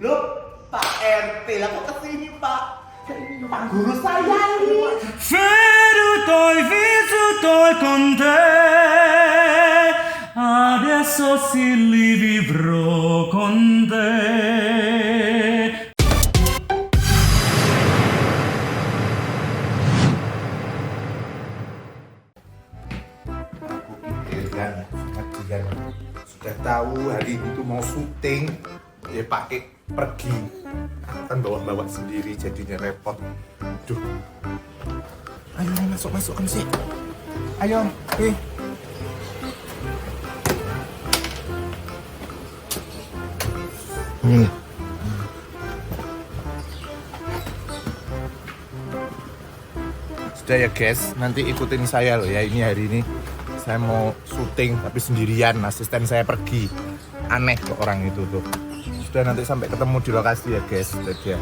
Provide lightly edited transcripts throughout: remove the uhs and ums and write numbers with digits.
Loh, Pak RT lah kok kesini Pak? Pak guru saya ini. Vissuto con te, adesso si vivrò con te. Kalian sudah tahu hari itu mau syuting, dia pakai pergi, kan bawa sendiri jadinya repot. Duh, ayo masuk kan sih, ayo, Sudah ya guys, nanti ikutin saya loh ya. Ini hari ini saya mau syuting tapi sendirian, asisten saya pergi. Aneh kok orang itu tuh. Sudah, nanti sampai ketemu di lokasi ya guys. Sudah dia.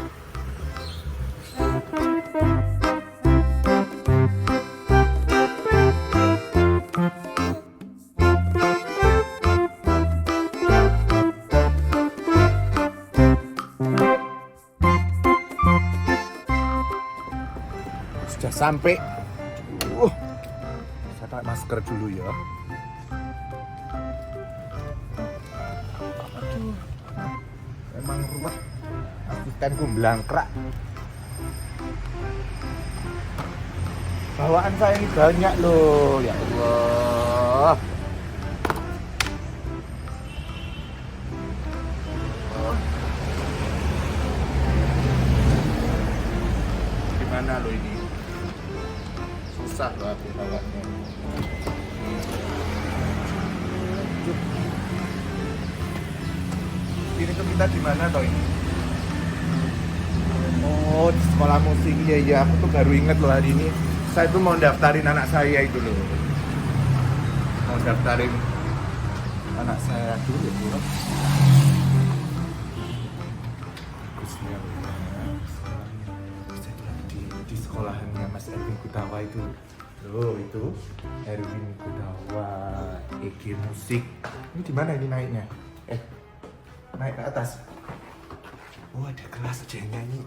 Sudah sampai. Saya pakai masker dulu ya. Aduh, emang ruwet. Asistenku belangkrak. Bawaan saya ini banyak loh, ya Allah. Gimana lo ini? Susah loh aku bawanya. Ini tuh kita di mana toh ini? Oh, di sekolah musik. Iya, aku tuh baru inget loh hari ini. Saya tuh mau daftarin anak saya itu loh. Mau daftarin anak saya dulu ya. Bagusnya di sekolahannya Mas Erwin Kutawa itu. Loh, itu Erwin Kutawa EG Musik. Ini di mana ini naiknya? Naik ke atas. Oh, ada kelas aja yang nyanyi.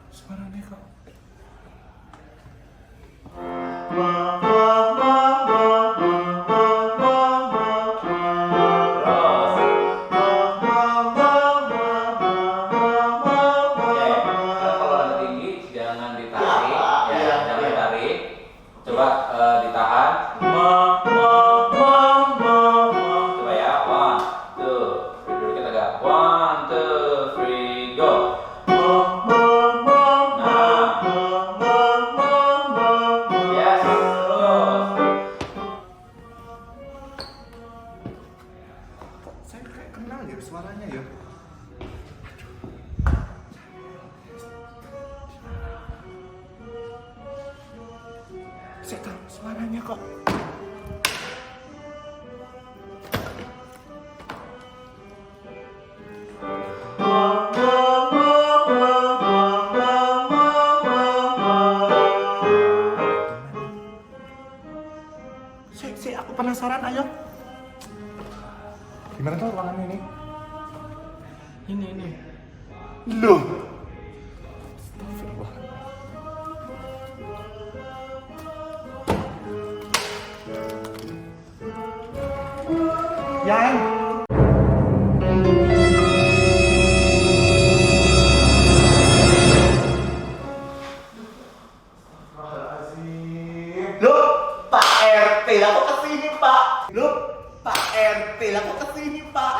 Suaranya kok. Coba ditahan. Coba ya, 1, 2, duduk kita agak 1, 2, 3, go. Nah, yes, terus. Saya kayak kenal ya suaranya ya. Saya tahu suaranya kok. Aku penasaran, ayo. Gimana tuh ruangan ini? Ini. Loh. Yang Loh, Pak RT lah kok kesini Pak? Loh, Pak RT lah kok kesini Pak?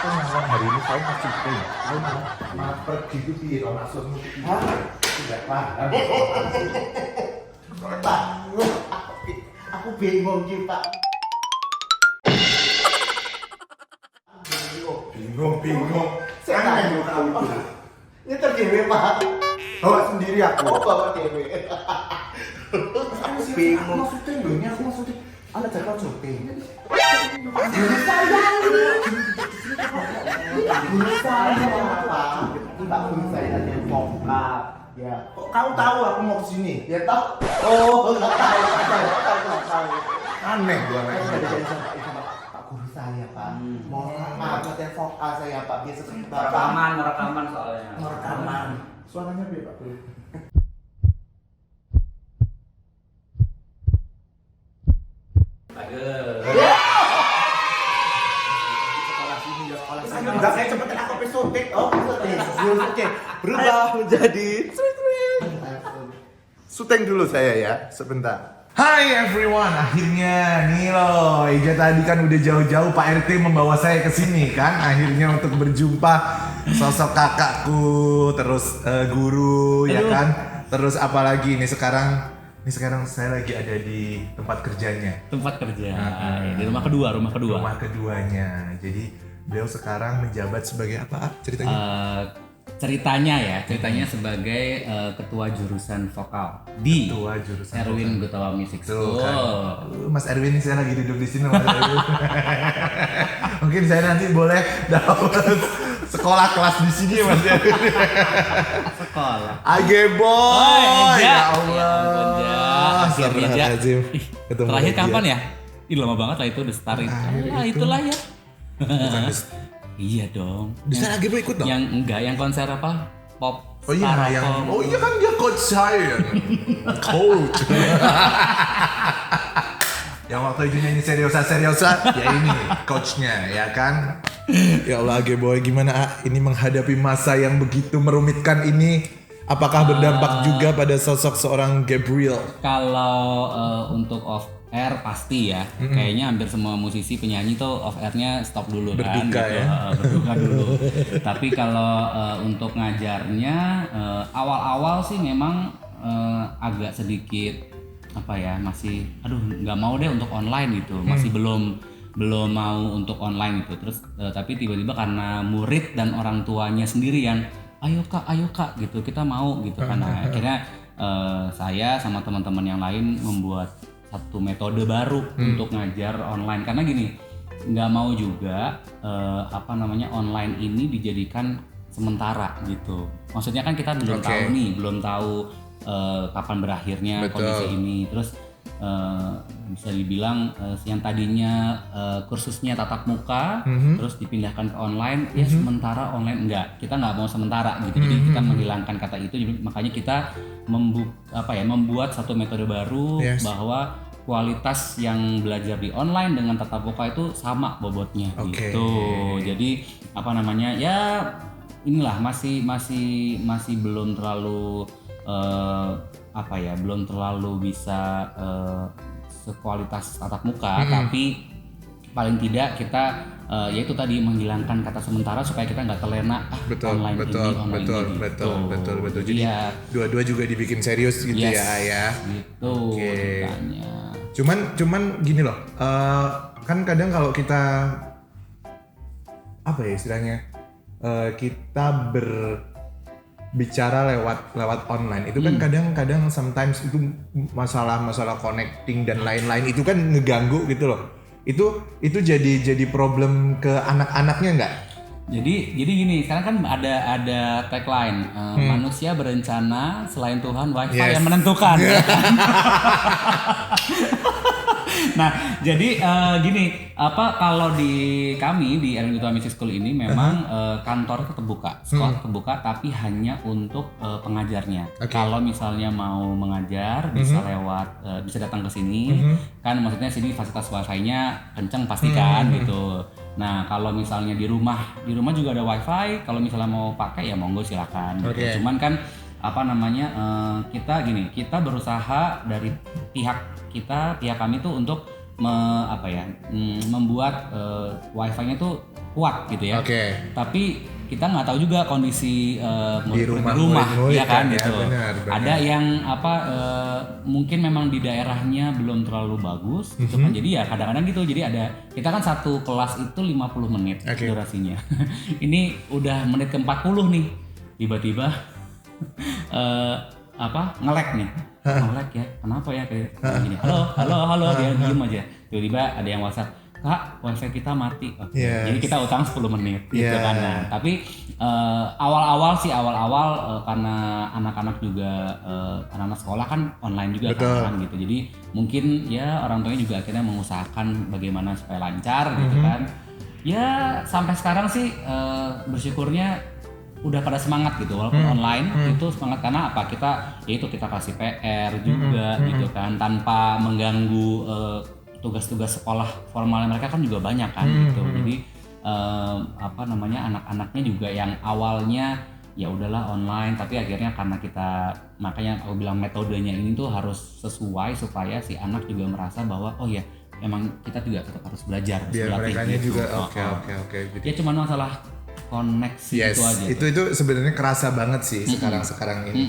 aku ngomong hari ini saya mau syuting. Aku malah pergi itu piye lo maksudmu? Hah? Tidak paham. Pak, aku bingung sih Pak. Bingung. Saya nggak tahu itu. Nyetir dewe Pak. Bawa sendiri aku. Oh, bapak dewe. Aku Bingung. mau syuting loh, ini aku mau syuting. Anak jadwal syuting. Guru saya Pak. Mbak guru saya ada yang vokal. Ya. Kok kau tahu aku mau kesini? Ya tahu. Oh, nggak tahu. Aneh gua Saya anak sudah ini. dijanji sama Pak guru saya Pak. Mohon maaf latihan vokal saya Pak. Biasa sebentar. Rekaman soalnya. Rekaman. Suaranya biar Pak Guru. Sekolah sini ya sekolah sini. Enggak, saya cepetin aku episode. Oh, oke. Berubah menjadi Syuting dulu saya ya, sebentar. Hai everyone, akhirnya nih loh, Eja tadi kan udah jauh-jauh Pak RT membawa saya ke sini kan, akhirnya untuk berjumpa sosok kakakku, terus guru ya kan, terus apalagi nih sekarang saya lagi ada di tempat kerjanya, Tempat kerja. Di rumah kedua. rumah keduanya. Jadi beliau sekarang menjabat sebagai apa ceritanya? Ceritanya sebagai ketua jurusan vokal di Ketua jurusan Erwin vokal. Gutawa Music Tuh School. kan. Mas Erwin, saya lagi duduk di sini Mas Erwin. Mungkin saya nanti boleh dapat sekolah kelas di sini Mas Erwin. Sekolah. Age boy. Eja. Ya Ya Allah. ampun, Ja. Akhirnya, Ja. Astagfirullahaladzim. Ih, Ketemu Terakhir lagi kapan ya? ya? Ih, lama banget lah itu The Star itu. Terakhir itu. Itulah ya. Bukan Iya dong. Bisa lagi boy ikut dong. Yang konser apa? Pop. Oh iya, Star yang apa? oh iya kan dia coach saya. Coach. Yang waktu itu nyanyi seriosa ya ini coachnya ya kan. Ya Allah Age boy, gimana ini menghadapi masa yang begitu merumitkan ini? Apakah berdampak juga pada sosok seorang Gabriel? Kalau untuk off air pasti ya. Kayaknya hampir semua musisi penyanyi tuh off airnya stop dulu kan. Berduka gitu. ya? Berduka dulu. Tapi kalau untuk ngajarnya awal-awal sih memang agak sedikit apa ya, masih nggak mau deh untuk online gitu. Masih belum mau untuk online gitu. Terus tapi tiba-tiba karena murid dan orang tuanya sendiri yang ayo kak gitu, kita mau gitu. Karena akhirnya saya sama teman-teman yang lain membuat satu metode baru untuk ngajar online. Karena gini, nggak mau juga online ini dijadikan sementara gitu. Maksudnya kan kita belum Oke. tahu nih, belum tahu kapan berakhirnya Betul. kondisi ini. Terus bisa dibilang yang tadinya kursusnya tatap muka terus dipindahkan ke online, ya sementara online enggak, kita nggak mau sementara gitu. Jadi kita menghilangkan kata itu, jadi makanya kita membuat satu metode baru. Yes. Bahwa kualitas yang belajar di online dengan tatap muka itu sama bobotnya. Oke. Gitu. Jadi ya inilah masih belum terlalu belum terlalu bisa sekualitas tatap muka, tapi paling tidak kita yaitu tadi menghilangkan kata sementara supaya kita nggak terlena Betul. online ini. Jadi ya, dua-dua juga dibikin serius gitu yes, ya. Gitu Oke. ceritanya. Cuman gini loh, kan kadang kalau kita apa ya istilahnya, kita berbicara lewat online itu kan kadang sometimes itu masalah connecting dan lain-lain itu kan ngeganggu gitu loh. Itu jadi problem ke anak-anaknya nggak? Jadi gini, sekarang kan ada tagline manusia berencana selain Tuhan wifi Yes. yang menentukan. Ya kan? Nah, jadi gini, kalau di kami di Erwin Gutawa Music School ini memang kantor tetap buka, sekolah tetap buka, tapi hanya untuk pengajarnya. Oke. Kalau misalnya mau mengajar bisa bisa datang ke sini, kan maksudnya sini fasilitas wifi-nya kenceng pastikan gitu. Nah, kalau misalnya di rumah juga ada wifi, kalau misalnya mau pakai ya monggo silakan. Gitu. Oke. Cuman kan kita berusaha dari pihak kami tuh untuk membuat wifi-nya tuh kuat gitu ya. Oke. Tapi kita nggak tahu juga kondisi Di rumah ya kan ya, gitu. benar. Ada yang mungkin memang di daerahnya belum terlalu bagus gitu kan. Jadi ya kadang-kadang gitu. Jadi kita kan satu kelas itu 50 menit Oke. durasinya. Ini udah menit ke-40 nih. Tiba-tiba nge-lag nih. Nge-lag ya. Kenapa ya kayak gini. Halo, dia diem aja. tiba-tiba ada yang WhatsApp, Kak, wifi kita mati. Yes. Jadi kita utang 10 menit gitu Yeah. kan. Nah, tapi awal-awal karena anak-anak juga anak-anak sekolah kan online juga Betul. kan gitu. Jadi mungkin ya orang tuanya juga akhirnya mengusahakan bagaimana supaya lancar gitu kan. Ya sampai sekarang sih bersyukurnya udah pada semangat gitu walaupun online itu semangat karena apa kita kasih PR juga gitu kan tanpa mengganggu tugas-tugas sekolah formal mereka kan juga banyak kan gitu. Jadi anak-anaknya juga yang awalnya ya udahlah online tapi akhirnya karena makanya aku bilang metodenya ini tuh harus sesuai supaya si anak juga merasa bahwa oh ya emang kita juga tetap harus belajar Biar berlatih merekanya gitu. juga oke. Ya cuma masalah koneksi Yes, itu aja. itu sebenarnya kerasa banget sih sekarang ini.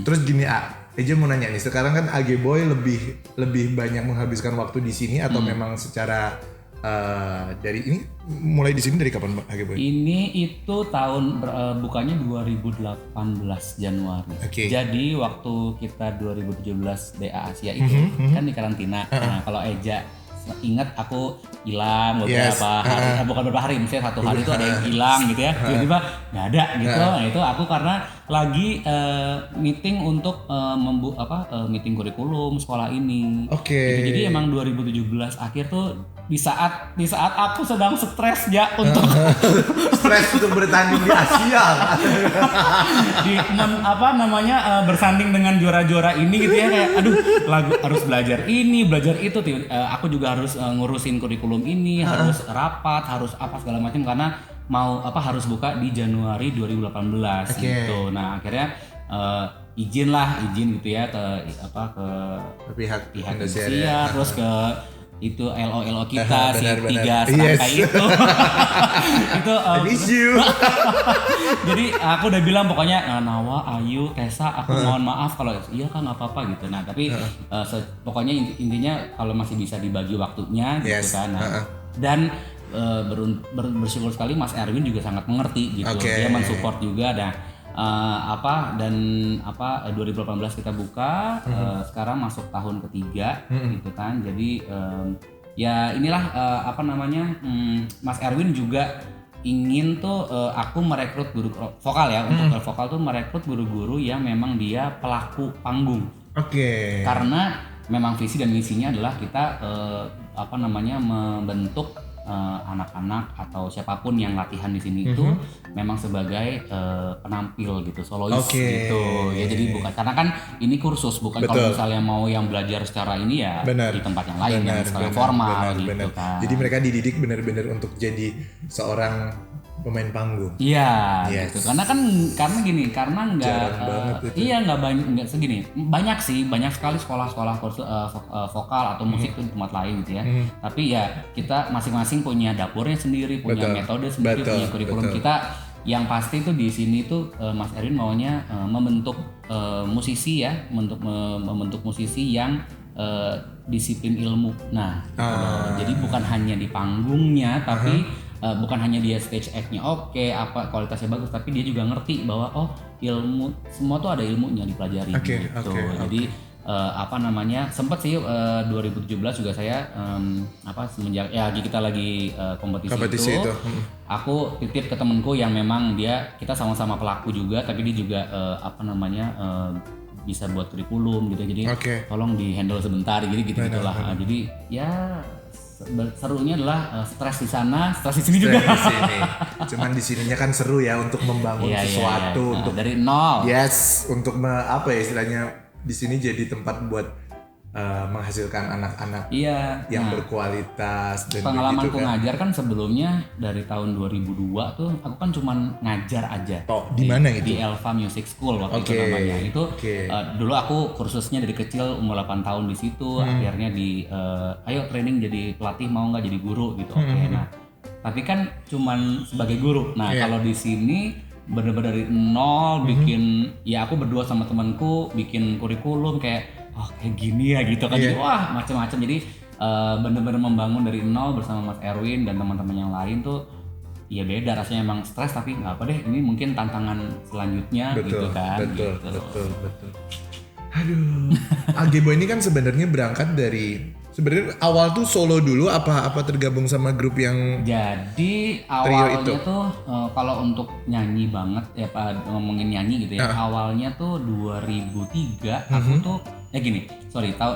Terus gini Eja mau nanya nih, sekarang kan AG Boy lebih banyak menghabiskan waktu di sini atau memang secara dari ini mulai di sini dari kapan AG Boy? Ini itu tahun bukannya 2018 Januari. Oke. Jadi waktu kita 2017 DA Asia itu kan di karantina. Nah, kalau Eja ingat aku hilang beberapa hari, bukan beberapa hari, misalnya satu hari itu ada yang hilang gitu ya, tiba-tiba nggak ada gitu. Nah, itu aku karena lagi meeting untuk meeting kurikulum sekolah ini. Oke. Gitu. Jadi emang 2017 akhir tuh di saat aku sedang stres ya untuk Stres untuk bertanding di Asia. bersanding dengan juara-juara ini gitu ya kayak aduh harus belajar ini belajar itu aku juga harus ngurusin kurikulum ini harus rapat harus apa segala macam karena harus buka di Januari 2018 gitu. Nah akhirnya izin gitu ya ke pihak Indosiar terus ke itu LO kita si benar. 3 serangkai itu itu issue. jadi aku udah bilang pokoknya Nawa, Ayu, Tessa aku mohon maaf kalau iya kan nggak apa-apa gitu. Nah tapi pokoknya intinya kalau masih bisa dibagi waktunya gitu kan. Nah, dan bersyukur sekali Mas Erwin juga sangat mengerti gitu. Dia mensupport juga. Nah 2018 kita buka, sekarang masuk tahun ketiga gitu kan. Jadi ya inilah Mas Erwin juga ingin tuh aku merekrut guru vokal ya. Untuk vokal tuh merekrut guru-guru yang memang dia pelaku panggung. Karena memang visi dan misinya adalah kita membentuk anak-anak atau siapapun yang latihan di sini itu memang sebagai penampil gitu, solois gitu. Ya jadi bukan karena kan ini kursus bukan kalau misalnya mau yang belajar secara ini ya di tempat yang lain yang sekolah formal gitu kan. Jadi mereka dididik benar-benar untuk jadi seorang pemain panggung. Iya, gitu. Karena nggak jarang banget itu. Iya nggak segini. Banyak sekali sekolah-sekolah kursus vokal atau musik itu di tempat lain gitu ya. Tapi ya kita masing-masing punya dapurnya sendiri, punya metode sendiri, punya kurikulum kita. Yang pasti tuh di sini tuh Mas Erwin maunya membentuk musisi ya, membentuk musisi yang disiplin ilmu. Nah, jadi bukan hanya di panggungnya tapi bukan hanya dia stage act-nya kualitasnya bagus, tapi dia juga ngerti bahwa ilmu semua tuh ada ilmunya dipelajari gitu. Jadi sempat sih 2017 juga saya semenjak ya kita lagi kompetisi itu. Aku titip ke temenku yang memang kita sama-sama pelaku juga, tapi dia juga bisa buat kurikulum gitu. Jadi tolong di handle sebentar gitulah. Jadi ya serunya adalah stres di sana, stres di sini juga. Di sini. Cuman di sininya kan seru ya untuk membangun sesuatu untuk dari nol. Yes, untuk istilahnya di sini jadi tempat buat menghasilkan anak-anak yang berkualitas dan pengalamanku ngajar kan sebelumnya dari tahun 2002 tuh aku kan cuman ngajar aja. Di mana gitu? Di Elva Music School waktu itu namanya. Itu dulu aku kursusnya dari kecil umur 8 tahun di situ. Akhirnya ayo training jadi pelatih mau nggak jadi guru gitu. Nah tapi kan cuman sebagai guru. Nah kalau di sini bener-bener dari nol bikin ya aku berdua sama temanku bikin kurikulum kayak kayak gini ya gitu kan. Jadi wah macam-macam. Jadi bener-bener membangun dari nol bersama Mas Erwin dan teman-teman yang lain tuh ya beda rasanya, emang stres tapi nggak apa deh, ini mungkin tantangan selanjutnya gitu kan. Betul. Aduh, AG Boy ini kan sebenarnya berangkat dari Sebenarnya awal tuh solo dulu apa tergabung sama grup yang Jadi itu. awalnya tuh kalau untuk nyanyi banget ya Pak, ngomongin nyanyi gitu ya. Awalnya tuh 2003 aku tuh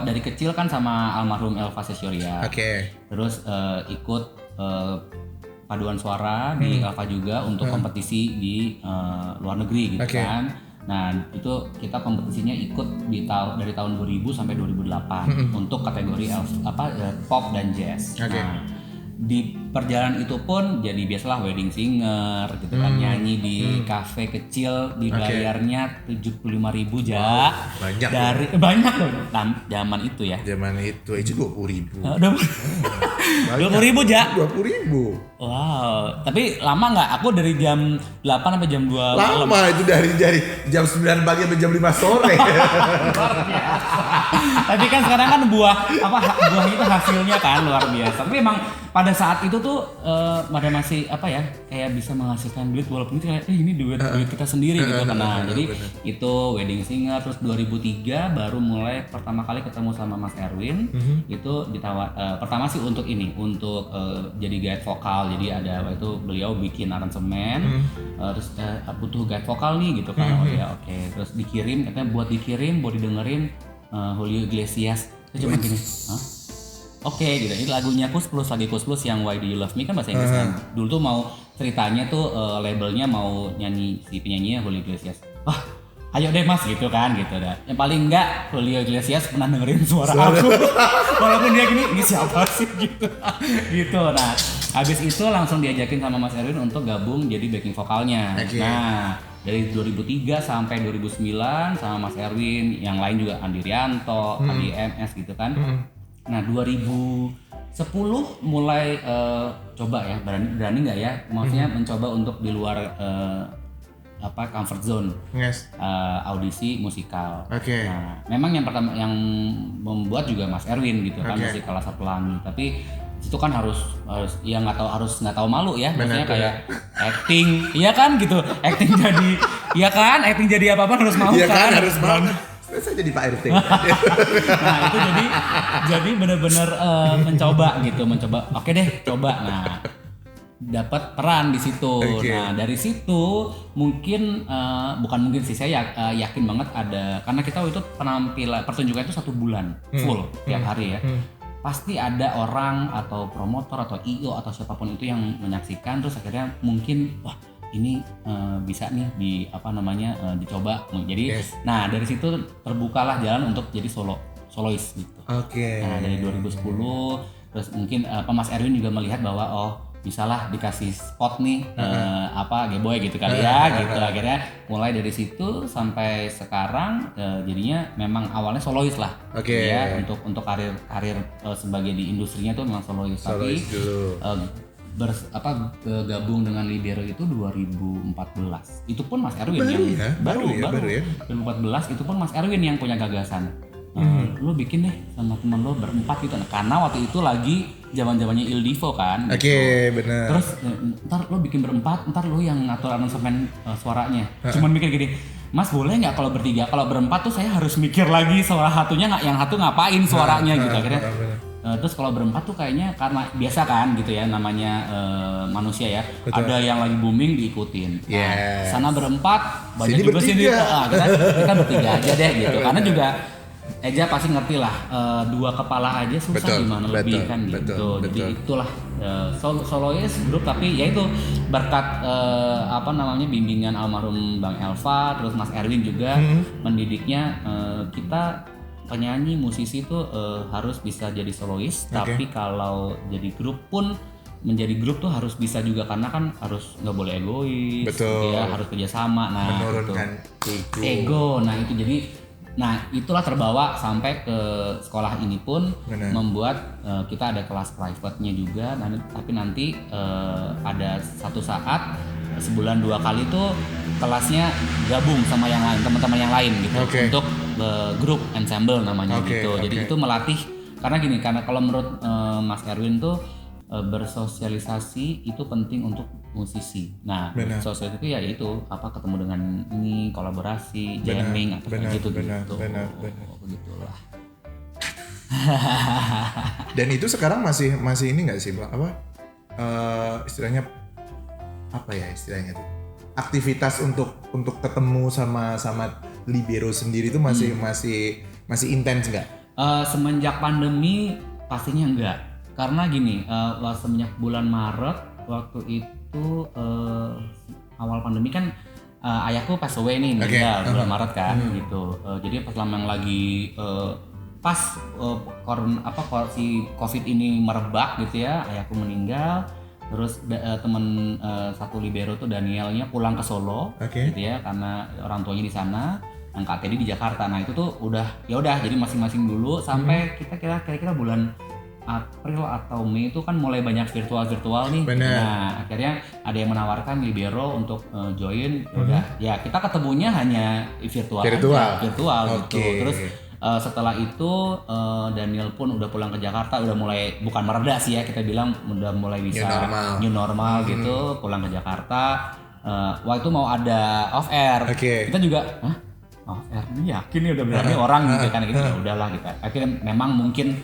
dari kecil kan sama almarhum Elva Sesyoria. Oke. Terus ikut paduan suara di Elva juga untuk kompetisi di luar negeri gitu Oke. kan. Nah itu kita kompetisinya ikut dari tahun 2000 sampai 2008 untuk kategori pop dan jazz. Oke. Nah di perjalanan itu pun jadi biasalah wedding singer gitu kan, nyanyi di kafe kecil dibayarnya 75.000 ja. banyak Dari banyak loh zaman itu ya. zaman itu aja 20.000. 20.000 ja. 20.000. Wow, tapi lama nggak? Aku dari jam 8 sampai jam 2 malam. Lama itu dari jam 9 pagi sampai jam 5 sore. Tapi kan sekarang kan buah itu hasilnya kan luar biasa. Tapi emang pada saat itu tuh pada masih kayak bisa menghasilkan duit walaupun itu kayak ini duit kita sendiri gitu kan. Nah, jadi itu wedding singer. Terus 2003 baru mulai pertama kali ketemu sama Mas Erwin. Itu pertama sih untuk jadi guide vokal. Jadi ada waktu itu beliau bikin aransemen. Terus butuh guide vokal nih gitu kan. Oke. Terus katanya buat dikirim, buat didengerin Julio Iglesias. Itu cuma gini, hah? Oke, gitu. Ini lagunya Kus Plus yang Why Do You Love Me kan bahasa Inggris kan. Dulu tuh mau ceritanya tuh labelnya mau nyanyi si penyanyinya Julio Iglesias. Wah, ayo deh Mas gitu kan gitu dah. Yang paling enggak Julio Iglesias pernah dengerin suara aku. Walaupun dia gini, ini siapa sih gitu. Gitu. Nah, habis itu langsung diajakin sama Mas Erwin untuk gabung jadi backing vokalnya. Okay. Nah, dari 2003 sampai 2009 sama Mas Erwin, yang lain juga Andi Rianto, Andi MS gitu kan. Nah 2010 mulai coba ya, berani nggak ya, maksudnya mencoba untuk di luar comfort zone, audisi musikal. Oke. Nah memang yang pertama yang membuat juga Mas Erwin gitu kan, musikal Laskar Pelangi, tapi itu kan harus ya nggak tahu malu ya, maksudnya kayak acting, iya kan gitu, acting jadi apa harus mau iya kan, harus banget. Saya jadi Pak RT. Nah itu jadi benar-benar mencoba. Oke deh, coba. Nah dapat peran di situ. Okay. Nah dari situ mungkin bukan mungkin sih, saya yakin banget ada, karena kita itu pertunjukan itu 1 bulan full tiap hari ya. Pasti ada orang atau promotor atau IO atau siapapun itu yang menyaksikan, terus akhirnya mungkin wah ini bisa nih dicoba. Jadi nah dari situ terbukalah jalan untuk jadi solois gitu. Oke. Nah dari 2010 terus mungkin Mas Erwin juga melihat bahwa bisalah dikasih spot nih G-boy gitu kali ya gitu. Akhirnya mulai dari situ sampai sekarang jadinya memang awalnya solois lah. Oke. Ya untuk karir sebagai di industrinya tuh memang solois. Tapi gabung dengan Libero itu 2014. Itu pun Mas Erwin baru ya. 2014 itu pun Mas Erwin yang punya gagasan. Lu bikin deh sama temen lu berempat gitu. Nah, karena waktu itu lagi zaman-zamannya Il Divo kan. Oke, benar. Terus ntar lu bikin berempat, ntar lu yang ngatur aransemen suaranya. Cuman mikir gini, Mas boleh nggak kalau bertiga? Kalau berempat tuh saya harus mikir lagi suara satunya yang satu ngapain suaranya gitu. Akhirnya terus kalau berempat tuh kayaknya karena biasa kan gitu ya, namanya manusia ya. Betul. Ada yang lagi booming diikutin. Nah, sana berempat, banyak juga sini. Kita bertiga aja deh gitu. Karena juga Eja pasti ngerti lah, 2 kepala aja susah, gimana lebih kan gitu. Jadi itulah solois grup, tapi ya itu berkat bimbingan almarhum Bang Elva, terus Mas Erwin juga mendidiknya kita penyanyi musisi itu harus bisa jadi solois, tapi kalau jadi grup pun menjadi grup tuh harus bisa juga, karena kan harus nggak boleh egois, ya harus kerjasama. Nah menurunkan ego. Nah itu jadi itulah terbawa sampai ke sekolah ini pun. Membuat kita ada kelas private-nya juga. Tapi nanti ada satu saat sebulan 2 kali tuh kelasnya gabung sama yang lain, teman-teman yang lain gitu, untuk grup ensemble namanya gitu. Jadi itu melatih, karena kalau menurut Mas Erwin tuh bersosialisasi itu penting untuk musisi. Nah, sosialisasi itu ya itu ketemu dengan ini, kolaborasi, jamming, gitu. Begitulah. Dan itu sekarang masih ini nggak sih, Bang? Apa istilahnya apa ya istilahnya tuh? Aktivitas untuk ketemu sama libero sendiri itu masih intens nggak? Semenjak pandemi pastinya enggak. Karena gini, semenjak bulan Maret waktu itu awal pandemi kan ayahku pass away nih, meninggal bulan Maret kan gitu. Jadi pas lama yang lagi pas si Covid ini merebak gitu ya, ayahku meninggal. Terus temen satu libero tuh Danielnya pulang ke Solo, gitu ya, karena orang tuanya di sana, yang Kak Teddy di Jakarta. Nah itu tuh udah jadi masing-masing dulu sampai kita kira-kira bulan April atau Mei itu kan mulai banyak virtual nih. Bener. Nah akhirnya ada yang menawarkan libero untuk join. Ya kita ketemunya hanya virtual gitu. Terus setelah itu Daniel pun udah pulang ke Jakarta, udah mulai bukan mereda sih ya, kita bilang udah mulai bisa new normal gitu, pulang ke Jakarta. Waktu itu mau ada off air, kita juga off air ini yakin nih udah berani orang gitu kan, gitu ya udahlah gitu. Akhirnya memang mungkin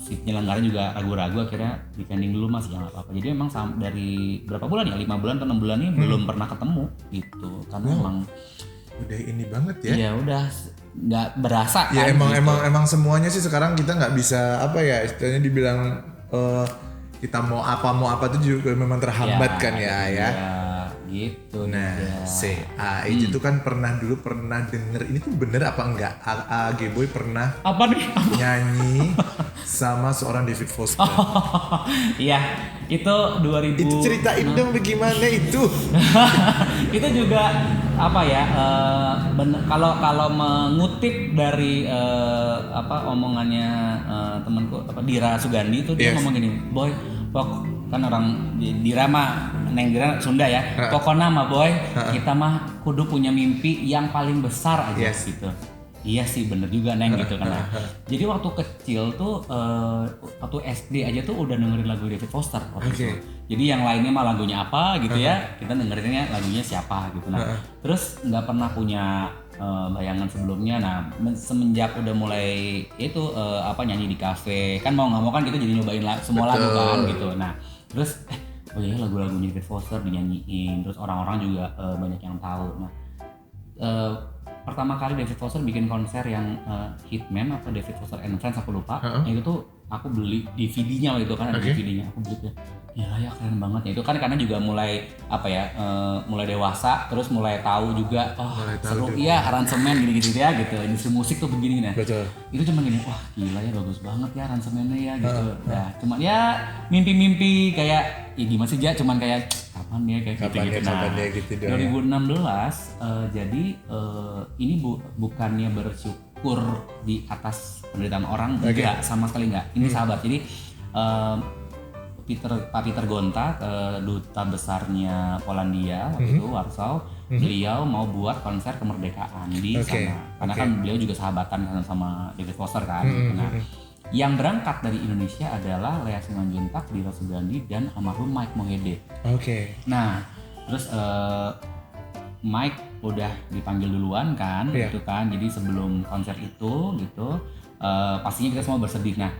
si penyelenggara juga ragu-ragu, akhirnya depending dulu Mas, ya nggak apa-apa. Jadi memang dari berapa bulan ya, 5 bulan atau 6 bulan ini belum pernah ketemu gitu, karena emang udah ini banget ya. Iya udah nggak berasa ya kan, emang semuanya sih sekarang kita nggak bisa apa ya istilahnya dibilang kita mau apa itu juga memang terhambat kan ya. Gitu. Nah, itu kan pernah denger, ini tuh bener apa enggak? G-Boy pernah apa nih? nyanyi sama seorang David Foster. Iya, itu 2000. Itu ceritain dong bagaimana itu. Itu juga apa ya? Kalau mengutip dari omongannya temanku Dira Sugandi itu, dia ngomong gini, Boy, kan orang Dira mah Neng Dira Sunda ya. Pokoknya mah Boy, kita mah kudu punya mimpi yang paling besar aja gitu. Iya sih bener juga Neng gitu kan. Jadi waktu kecil tuh waktu SD aja tuh udah dengerin lagu David Foster waktu itu. Jadi yang lainnya mah lagunya apa gitu ya, kita dengerinnya lagunya siapa gitu. Nah terus nggak pernah punya bayangan sebelumnya. Nah semenjak udah mulai itu nyanyi di kafe kan, mau nggak mau kan kita jadi nyobain semua lagu kan gitu. Nah terus oh iya lagu-lagunya David Foster dinyanyiin, terus orang-orang juga banyak yang tahu. Nah pertama kali David Foster bikin konser yang Hitman atau David Foster and Friends aku lupa, itu tuh aku beli DVD-nya waktu itu kan, ada DVD-nya, aku beli tuh. Gila ya keren banget ya, itu kan karena juga mulai mulai dewasa, terus mulai tahu juga seru iya aransemen gini-gitu ya gitu, industri musik tuh begini nah. Betul. Itu cuma gini, wah gila ya bagus banget ya aransemennya ya gitu. Nah cuman ya mimpi-mimpi kayak ya gimana sih ya, cuman kayak kapan ya kayak gitu. Nah 2016 jadi ini bukannya bersyukur di atas penderitaan orang, enggak, sama sekali enggak. Ini sahabat. Jadi Pak Peter Gonta, duta besarnya Polandia waktu itu Warsaw, beliau mau buat konser kemerdekaan di sana. Karena kan beliau juga sahabatan sama David Foster kan. Nah, yang berangkat dari Indonesia adalah Lea Simanjuntak, Dira Sugandi, dan almarhum Mike Mohede. Nah, terus Mike udah dipanggil duluan kan, gitu kan. Jadi sebelum konser itu gitu, pastinya kita semua bersedih. Nah,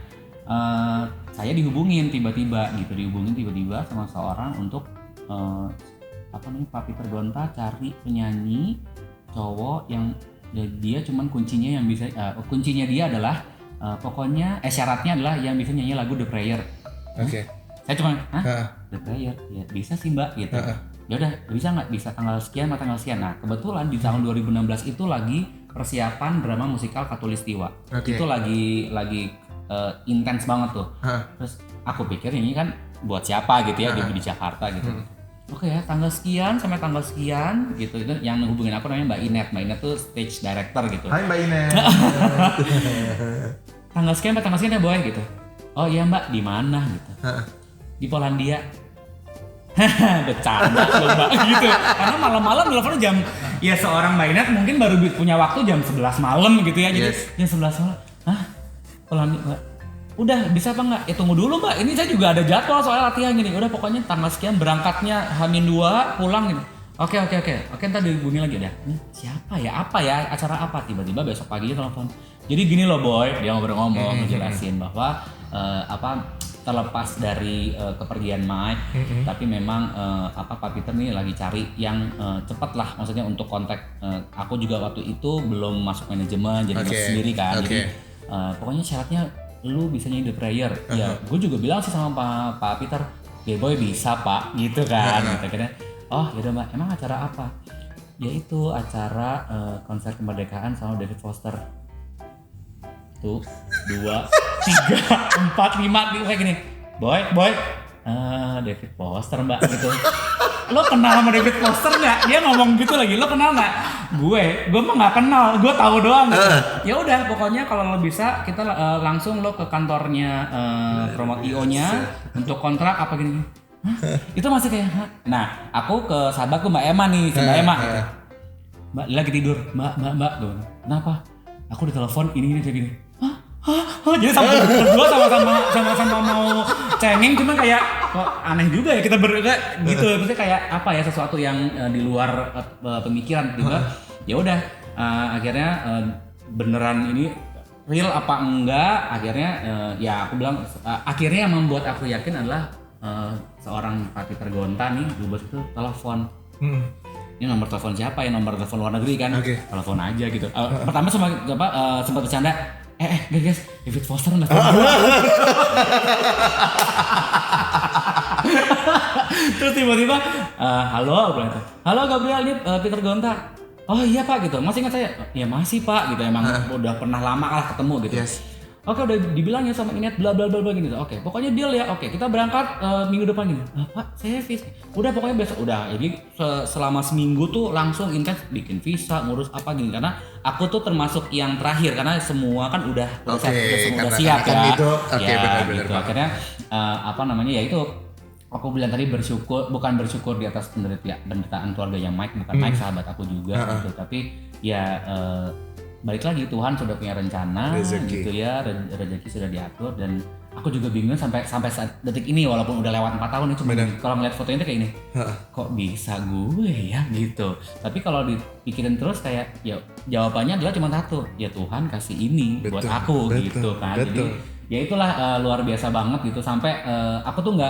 saya dihubungin tiba-tiba sama seorang untuk Pak Peter Gonta cari penyanyi cowok yang dia cuman kuncinya dia adalah syaratnya adalah yang bisa nyanyi lagu The Prayer. Saya cuma The Prayer ya bisa sih Mbak gitu. Ya udah bisa nggak, bisa tanggal sekian atau tanggal sekian. Nah kebetulan di tahun 2016 itu lagi persiapan drama musikal Katulistiwa. Itu lagi intens banget tuh. Terus aku pikir ini kan buat siapa gitu ya, di Jakarta gitu. Oke ya, tanggal sekian sampai tanggal sekian gitu. Itu yang menghubungin aku namanya Mbak Inet. Mbak Inet tuh stage director gitu. Hai Mbak Inet. Tanggal sekian sampai tanggal sekian ya Boy gitu. Oh iya Mbak, di mana gitu? Di Polandia. Bercanda Mbak gitu. Karena malam-malam telepon jam, ya seorang Mbak Inet mungkin baru punya waktu jam 11 malam gitu ya. Jadi jam 11 malam. Polandia Mbak, udah bisa apa enggak? Ya tunggu dulu Mbak, ini saya juga ada jadwal soal latihan gini. Udah pokoknya tanggal sekian berangkatnya H-2 pulang gitu. Oke, ntar dihubungi lagi dah. Siapa ya? Apa ya? Acara apa? Tiba-tiba besok paginya telepon. Jadi gini loh boy, dia ngobrol-ngomong ngejelasin bahwa terlepas dari kepergian Mike, tapi memang Pak Peter nih lagi cari yang cepat lah, maksudnya untuk kontak. Aku juga waktu itu belum masuk manajemen, jadi masuk sendiri kan. Jadi pokoknya syaratnya lu bisa jadi the prayer. Ya, gue juga bilang sih sama Pak Peter, ya boy bisa Pak, gitu kan. Akhirnya, oh yaudah Mbak, emang acara apa? Yaitu acara konser kemerdekaan sama David Foster. 1, 2, 3, 4, 5 kayak gini. Boy, David Foster Mbak gitu. Lo kenal sama David Foster nggak? Dia ngomong gitu lagi. Lo kenal nggak? Gue mah nggak kenal. Gue tahu doang. Gitu. Ya udah, pokoknya kalau lo bisa kita langsung lo ke kantornya promote IO-nya untuk kontrak apa gini. Hah? Itu masih kayak. Hah? Nah, aku ke sahabatku Mbak Emma nih, Mbak Emma. Gitu. Mbak lagi tidur. Mbak. Kenapa? Aku ditelepon ini kayak gini. Jadi berdua sama-sama mau cengeng, cuman kayak kok aneh juga ya kita berdua gitu. Maksudnya kayak apa ya, sesuatu yang di luar pemikiran tiba. Ya udah akhirnya beneran ini real apa enggak, akhirnya ya aku bilang akhirnya yang membuat aku yakin adalah seorang Pak Peter Gonta nih dubes itu telepon. Ini nomor telepon siapa ya, nomor telepon luar negeri kan, telepon aja gitu. Pertama sempat bercanda, guys, David Foster nggak tahu. Terus tiba-tiba, halo Gabriel, ini Peter Gonta. Oh iya Pak gitu, masih ingat saya? Ya masih Pak gitu, emang udah pernah lama lah ketemu gitu. Oke, udah dibilang ya sama Inet bla bla bla bla gitu. Oke, pokoknya deal ya. Oke, kita berangkat minggu depan gini. Pak, saya visa. Udah pokoknya besok udah. Jadi selama seminggu tuh langsung intens bikin visa, ngurus apa gini, karena aku tuh termasuk yang terakhir karena semua kan udah siap kan. Gitu. Benar. Gitu. Akhirnya ya itu aku bilang tadi bukan bersyukur di atas penderitaan keluarganya Mike, bukan Mike sahabat aku juga gitu. Tapi ya balik lagi Tuhan sudah punya rencana gitu ya, rezeki sudah diatur, dan aku juga bingung sampai saat detik ini walaupun udah lewat 4 tahun itu kalau ngeliat fotonya itu kayak ini, kok bisa gue ya gitu. Tapi kalau dipikirin terus kayak ya jawabannya adalah cuma satu, ya Tuhan kasih ini buat aku gitu kan. Jadi ya itulah luar biasa banget gitu, sampai aku tuh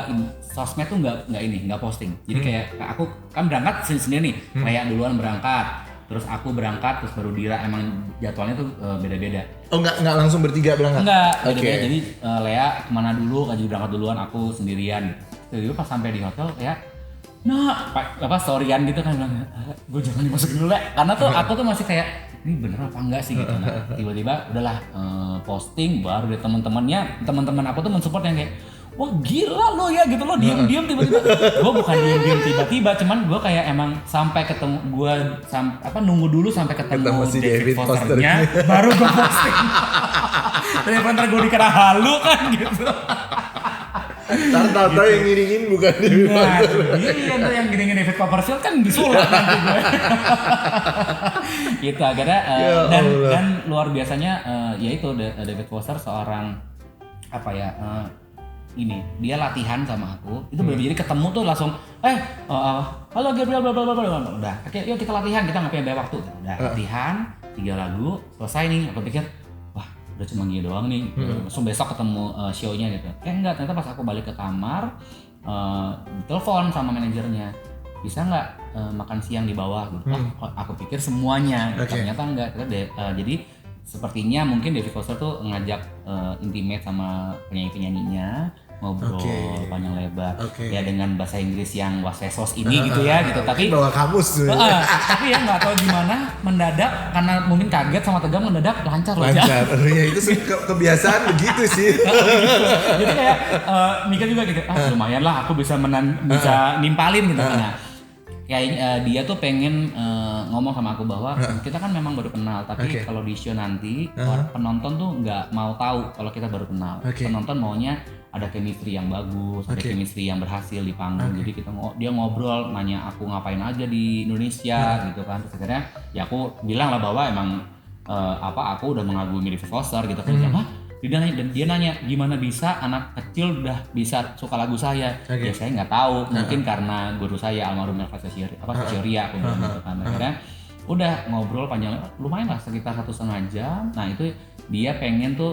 sosmed tuh nggak posting. Jadi kayak aku kan berangkat sendiri nih, kayak duluan berangkat. Terus aku berangkat, terus baru Dira, emang jadwalnya tuh beda-beda. Oh nggak langsung bertiga berangkat? Enggak, beda-beda. Jadi Lea kemana dulu, Kaji berangkat duluan, aku sendirian gitu. Jadi pas sampai di hotel kayak, storyan gitu kan, bilang, gue jangan dimasukin dulu Lea. Karena tuh aku tuh masih kayak, ini bener apa enggak sih gitu. Nah, tiba-tiba udahlah posting, baru deh teman-teman aku tuh mensupport yang kayak, wah gila lo ya gitu, lo diam-diam tiba-tiba. Gue bukan diam-diam tiba-tiba, cuman gue kayak emang sampai ketemu nunggu dulu sampai ketemu si David Fosternya baru gue posting. Daripada gue dikira halu kan gitu. Tata yang ngiringin bukan David Foster. Iya, ntar yang ngiringin David Copperfield kan disulap nanti gue. Gitu akhirnya dan luar biasanya yaitu David Foster seorang dia latihan sama aku, itu bener-bener jadi ketemu tuh langsung halo Gabriel bla bla bla bla, udah oke yuk kita latihan, kita nggak punya banyak waktu, udah latihan 3 lagu selesai nih. Aku pikir wah udah cuma gini doang nih, langsung besok ketemu show-nya gitu. Enggak, ternyata pas aku balik ke kamar telepon sama manajernya, bisa nggak makan siang di bawah gitu. Aku pikir semuanya, ternyata enggak. Jadi sepertinya mungkin David Foster tuh ngajak intimate sama penyanyi-penyanyinya, ngobrol panjang lebar ya dengan bahasa Inggris yang was-wesos ini gitu ya gitu. Tapi bawa kamus tapi ya nggak tahu gimana mendadak, karena mungkin kaget sama tegang, mendadak lancar. Ya itu sih kebiasaan begitu sih. Jadi kayak mikir juga gitu, lumayan lah aku bisa nimpalin gitu. Nah kayak dia tuh pengen ngomong sama aku bahwa kita kan memang baru kenal, tapi kalau di show nanti penonton tuh nggak mau tahu kalau kita baru kenal. Penonton maunya ada chemistry yang bagus, ada chemistry yang berhasil di panggung. Jadi dia ngobrol, nanya aku ngapain aja di Indonesia gitu kan. Terus akhirnya ya aku bilang lah bahwa emang aku udah mengagumi David Foster gitu kan. Dia nanya gimana bisa anak kecil udah bisa suka lagu saya. Ya saya nggak tahu, mungkin karena guru saya almarhum Elva Sessioria aku bilang gitu kan. Akhirnya udah ngobrol panjang, lumayan lah sekitar 1,5 jam. Nah itu dia pengen tuh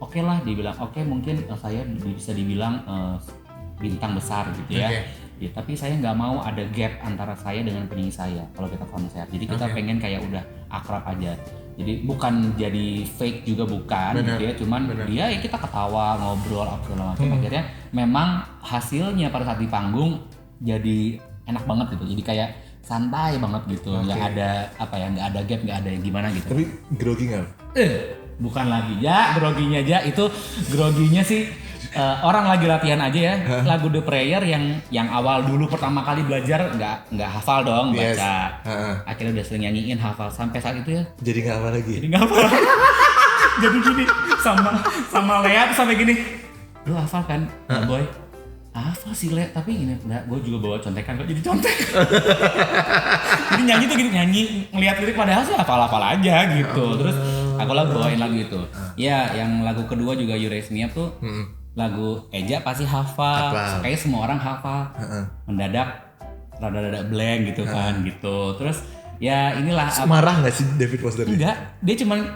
oke lah, dibilang oke mungkin saya bisa dibilang bintang besar gitu ya. Ya, tapi saya nggak mau ada gap antara saya dengan penyanyi saya kalau kita konser. Jadi kita pengen kayak udah akrab aja. Jadi bukan jadi fake juga bukan gitu ya. Cuman dia ya kita ketawa, ngobrol apa segala macam. Akhirnya memang hasilnya pada saat di panggung jadi enak banget gitu. Jadi kayak santai banget gitu. Nggak ada nggak ada gap, nggak ada yang gimana gitu. Tapi grogi nggak? Bukan lagi ya, groginya aja itu groginya sih. Orang lagi latihan aja ya, lagu The Prayer yang awal dulu pertama kali belajar nggak hafal dong baca, akhirnya udah sering nyanyiin hafal sampai saat itu ya. Jadi nggak hafal lagi. Jadi nggak hafal. Jadi gini sama Lea tuh sampai gini, lu hafal kan, boy? Hafal sih Lea, tapi gini, enggak, gue juga bawa contekan kok jadi contek. Jadi nyanyi tuh gini, nyanyi ngeliat lirik padahal sih hafal aja gitu. Terus aku bawain lagu itu. Ya, yang lagu kedua juga You Raise Me Up tuh. Lagu Eja pasti hafal, kayaknya semua orang hafal. Mendadak rada-rada blank gitu kan gitu. Terus ya inilah marah nggak sih David Foster? Enggak, dia cuman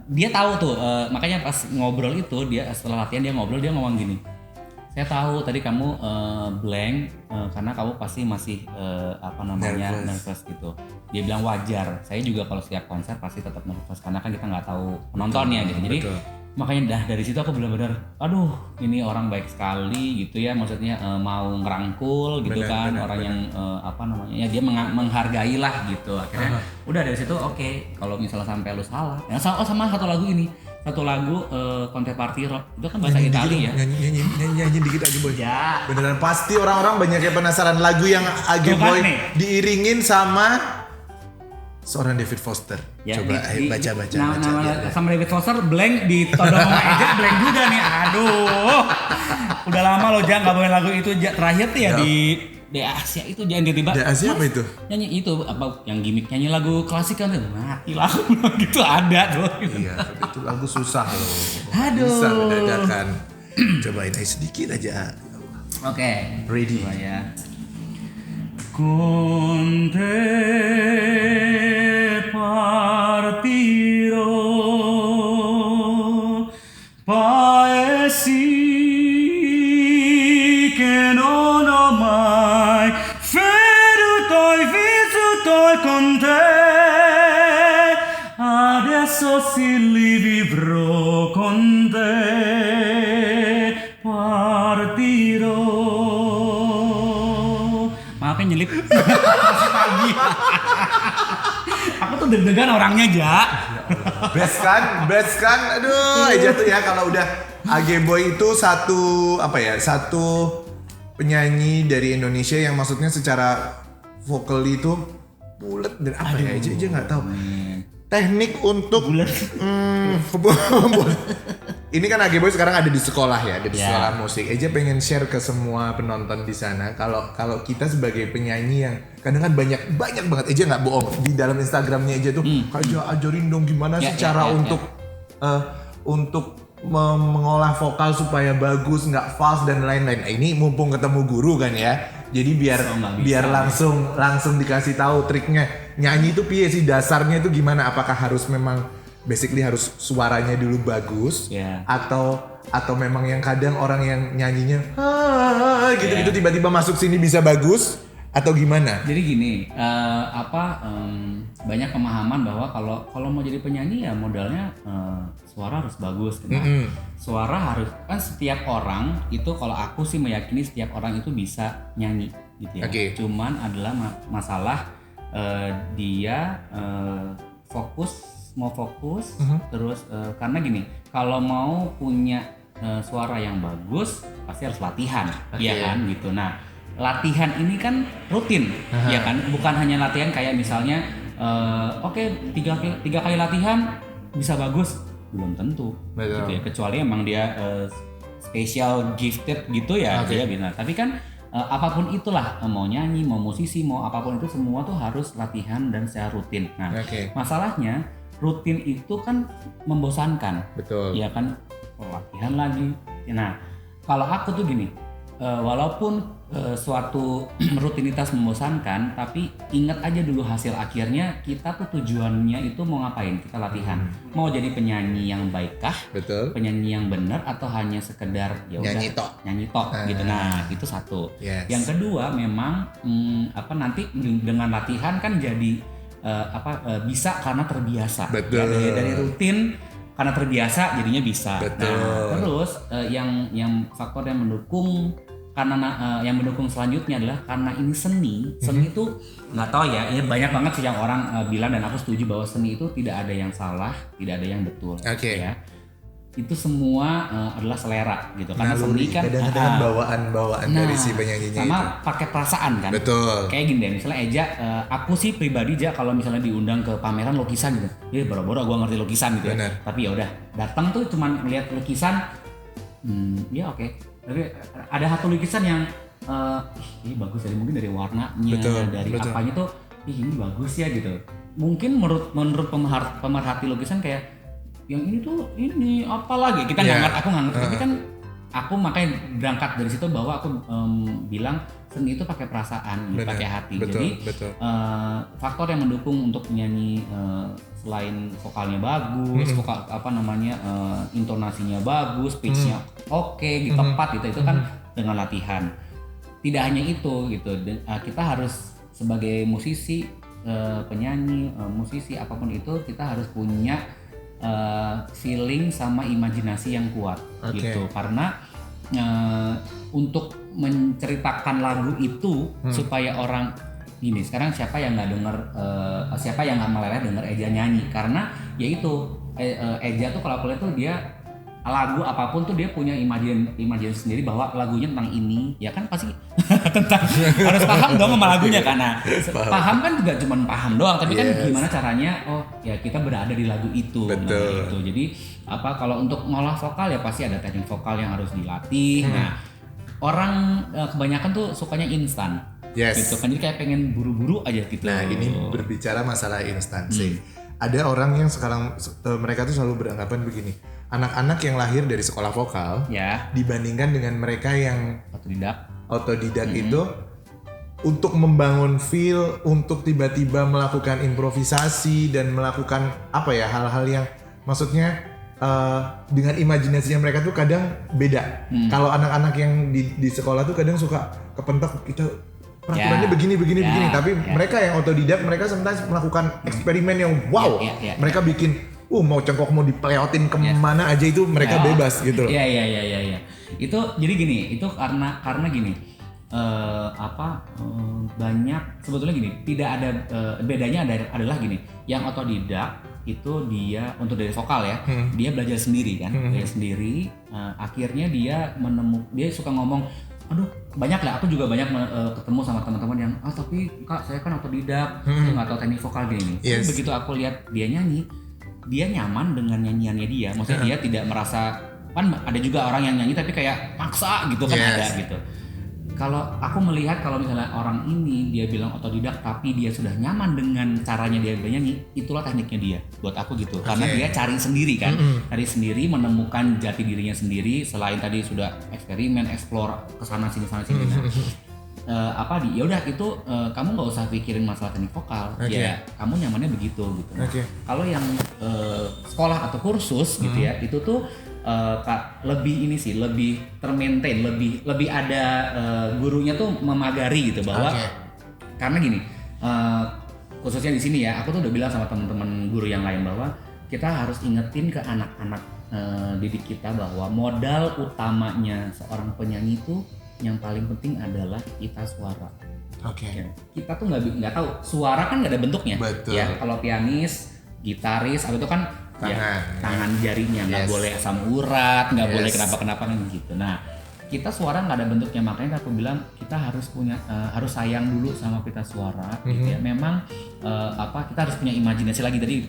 dia tahu tuh, makanya pas ngobrol itu dia setelah latihan dia ngomong gini, saya tahu tadi kamu blank karena kamu pasti masih nervous gitu. Dia bilang wajar, saya juga kalau setiap konser pasti tetap nervous karena kan kita nggak tahu penontonnya gitu. Jadi makanya dari situ aku benar-benar aduh ini orang baik sekali gitu ya, maksudnya mau ngerangkul gitu orang yang dia menghargai lah gitu. Akhirnya udah dari situ oke, kalau misalnya sampai lu salah ya sama satu lagu Conte Party Rock itu kan bahasa Italia ya. Nyanyi dikit aja boy. Ya. Beneran pasti orang-orang banyak yang penasaran lagu yang Age Boy diiringin sama seorang David Foster. Ya, coba baca. Sama David Foster blank ditodong sama Eja blank juga nih. Aduh. Udah lama loh jangan nggak bawain lagu itu terakhir tuh ya di Asia itu jangan tiba-tiba. Di Asia apa itu? Nyanyi itu yang gimmick nyanyi lagu klasik kan mati lagu gitu ada tuh. Iya, itu lagu susah loh. Aduh. Bisa mendadakan. Cobain aja sedikit aja. Oke. Ready. Coba ya. Conte partirò paesi che non ho mai vissuto con te, adesso sì li vivrò con te, partirò. Maafin nyelip masih pagi. Aku tuh deg-degan orangnya Ja. Best kan, aduh Eja tuh ya kalau udah Age Boy itu satu penyanyi dari Indonesia yang maksudnya secara vokal itu bulat dan Eja nggak tahu teknik untuk ini kan Age Boy sekarang ada di sekolah ya, sekolah musik. Eja pengen share ke semua penonton di sana kalau kita sebagai penyanyi yang kadang kan banyak banget Eja nggak bohong di dalam Instagramnya Eja tuh ajarin dong gimana sih cara untuk mengolah vokal supaya bagus, nggak false dan lain-lain. Ini mumpung ketemu guru kan ya, jadi biar langsung dikasih tahu triknya nyanyi itu piye sih, dasarnya itu gimana, apakah harus memang basically harus suaranya dulu bagus atau memang yang kadang orang yang nyanyinya gitu tiba-tiba masuk sini bisa bagus atau gimana? Jadi gini, banyak pemahaman bahwa kalau mau jadi penyanyi ya modalnya suara harus bagus. Suara harus kan setiap orang itu, kalau aku sih meyakini setiap orang itu bisa nyanyi gitu ya. Cuman adalah masalah dia mau fokus terus karena gini, kalau mau punya suara yang bagus pasti harus latihan, ya kan gitu. Nah, latihan ini kan rutin, ya kan, bukan hanya latihan kayak misalnya tiga kali latihan bisa bagus, belum tentu. Gitu ya, kecuali emang dia special gifted gitu ya, dia bisa. Tapi kan apapun itulah, mau nyanyi, mau musisi, mau apapun itu semua tuh harus latihan dan secara rutin. Nah, masalahnya rutin itu kan membosankan. Betul. Ya kan, latihan lagi. Nah, kalau aku tuh gini, walaupun suatu rutinitas membosankan, tapi ingat aja dulu hasil akhirnya kita tuh tujuannya itu mau ngapain? Kita latihan. Mau jadi penyanyi yang baikkah? Betul. Penyanyi yang benar atau hanya sekedar ya udah nyanyi tok gitu. Nah, itu satu. Yes. Yang kedua memang nanti dengan latihan kan jadi bisa karena terbiasa. Betul. Ya, dari rutin karena terbiasa jadinya bisa. Betul. Nah, terus yang faktor yang mendukung yang mendukung selanjutnya adalah karena ini seni itu nggak tahu ya, banyak banget sih yang orang bilang dan aku setuju bahwa seni itu tidak ada yang salah, tidak ada yang betul. Ya. Itu semua adalah selera gitu. Karena seni kan kadang-kadang bawaan dari si penyanyinya sama itu. pakai perasaan kan. Betul. Kayak gini deh, misalnya Eja, aku sih pribadi kalau misalnya diundang ke pameran lukisan gitu, boro-boro gue ngerti lukisan gitu. Bener. Tapi ya udah, datang tuh cuman ngeliat lukisan, ya oke. Tapi ada satu lukisan yang ini bagus mungkin dari warnanya, dari apanya tuh, ini bagus ya gitu. Mungkin menurut pemerhati lukisan kayak yang ini tuh ini apa lagi kita nggak ngerti, aku nggak ngerti. Tapi kan aku makanya berangkat dari situ bahwa aku bilang seni itu pakai perasaan, pakai hati. Jadi faktor yang mendukung untuk penyanyi selain vokalnya bagus, intonasinya bagus, pitchnya oke, gitu, tepat itu kan dengan latihan. Tidak hanya itu gitu, kita harus sebagai musisi, penyanyi, musisi apapun itu kita harus punya feeling sama imajinasi yang kuat gitu. Karena untuk menceritakan lagu itu supaya orang gini, sekarang siapa yang nggak denger, siapa yang nggak meleleh denger Eja nyanyi, karena ya itu Eja tuh kalau aku lihat tuh dia lagu apapun tuh dia punya imajinasi sendiri bahwa lagunya tentang ini, ya kan pasti tentang harus paham dong sama lagunya karena paham kan juga cuma paham doang, tapi kan gimana caranya ya kita berada di lagu itu. Nah, itu. Jadi kalau untuk ngolah vokal ya pasti ada teknik vokal yang harus dilatih. Nah, orang kebanyakan tuh sukanya instan. Gitu kan, jadi kayak pengen buru-buru aja gitu. Nah, ini berbicara masalah instansi. Ada orang yang sekarang mereka tuh selalu beranggapan begini. Anak-anak yang lahir dari sekolah vokal dibandingkan dengan mereka yang otodidak itu untuk membangun feel, untuk tiba-tiba melakukan improvisasi dan melakukan hal-hal yang maksudnya dengan imajinasinya mereka tuh kadang beda. Kalau anak-anak yang di sekolah tuh kadang suka kepentok, kita peraturannya begini, tapi mereka yang otodidak, mereka sometimes melakukan eksperimen yang mereka bikin mau cengkok mau dipeleotin kemana aja itu mereka bebas gitu loh. Iya. Itu jadi gini, itu karena gini, banyak sebetulnya gini, tidak ada bedanya adalah gini, yang otodidak itu dia untuk dari vokal ya, dia belajar sendiri kan, belajar sendiri, akhirnya dia suka ngomong, aduh banyak lah, aku juga banyak ketemu sama teman-teman yang tapi kak saya kan otodidak, saya nggak tahu teknik vokal gini. Tapi begitu aku lihat dia nyanyi, dia nyaman dengan nyanyiannya dia, maksudnya dia tidak merasa, kan ada juga orang yang nyanyi tapi kayak maksa gitu kan, ada gitu. Kalau aku melihat kalau misalnya orang ini dia bilang otodidak tapi dia sudah nyaman dengan caranya dia bernyanyi, itulah tekniknya dia buat aku gitu. Karena dia cari sendiri kan, cari sendiri, menemukan jati dirinya sendiri, selain tadi sudah eksperimen, explore kesana sini. Ya udah itu kamu nggak usah pikirin masalah teknik vokal, ya kamu nyamannya begitu gitu. Kalau yang sekolah atau kursus gitu ya, itu tuh lebih ini sih, lebih termaintain, lebih ada gurunya tuh memagari gitu bahwa karena gini, khususnya di sini ya, aku tuh udah bilang sama teman-teman guru yang lain bahwa kita harus ingetin ke anak-anak didik kita bahwa modal utamanya seorang penyanyi itu yang paling penting adalah pita suara. Kita tuh nggak tahu, suara kan nggak ada bentuknya. Betul. Ya kalau pianis, gitaris, itu kan tangan jarinya nggak boleh asam urat, nggak boleh kenapa-kenapa gitu. Nah, kita suara nggak ada bentuknya, makanya aku bilang kita harus harus sayang dulu sama pita suara. Gitu ya. Memang kita harus punya imajinasi lagi dari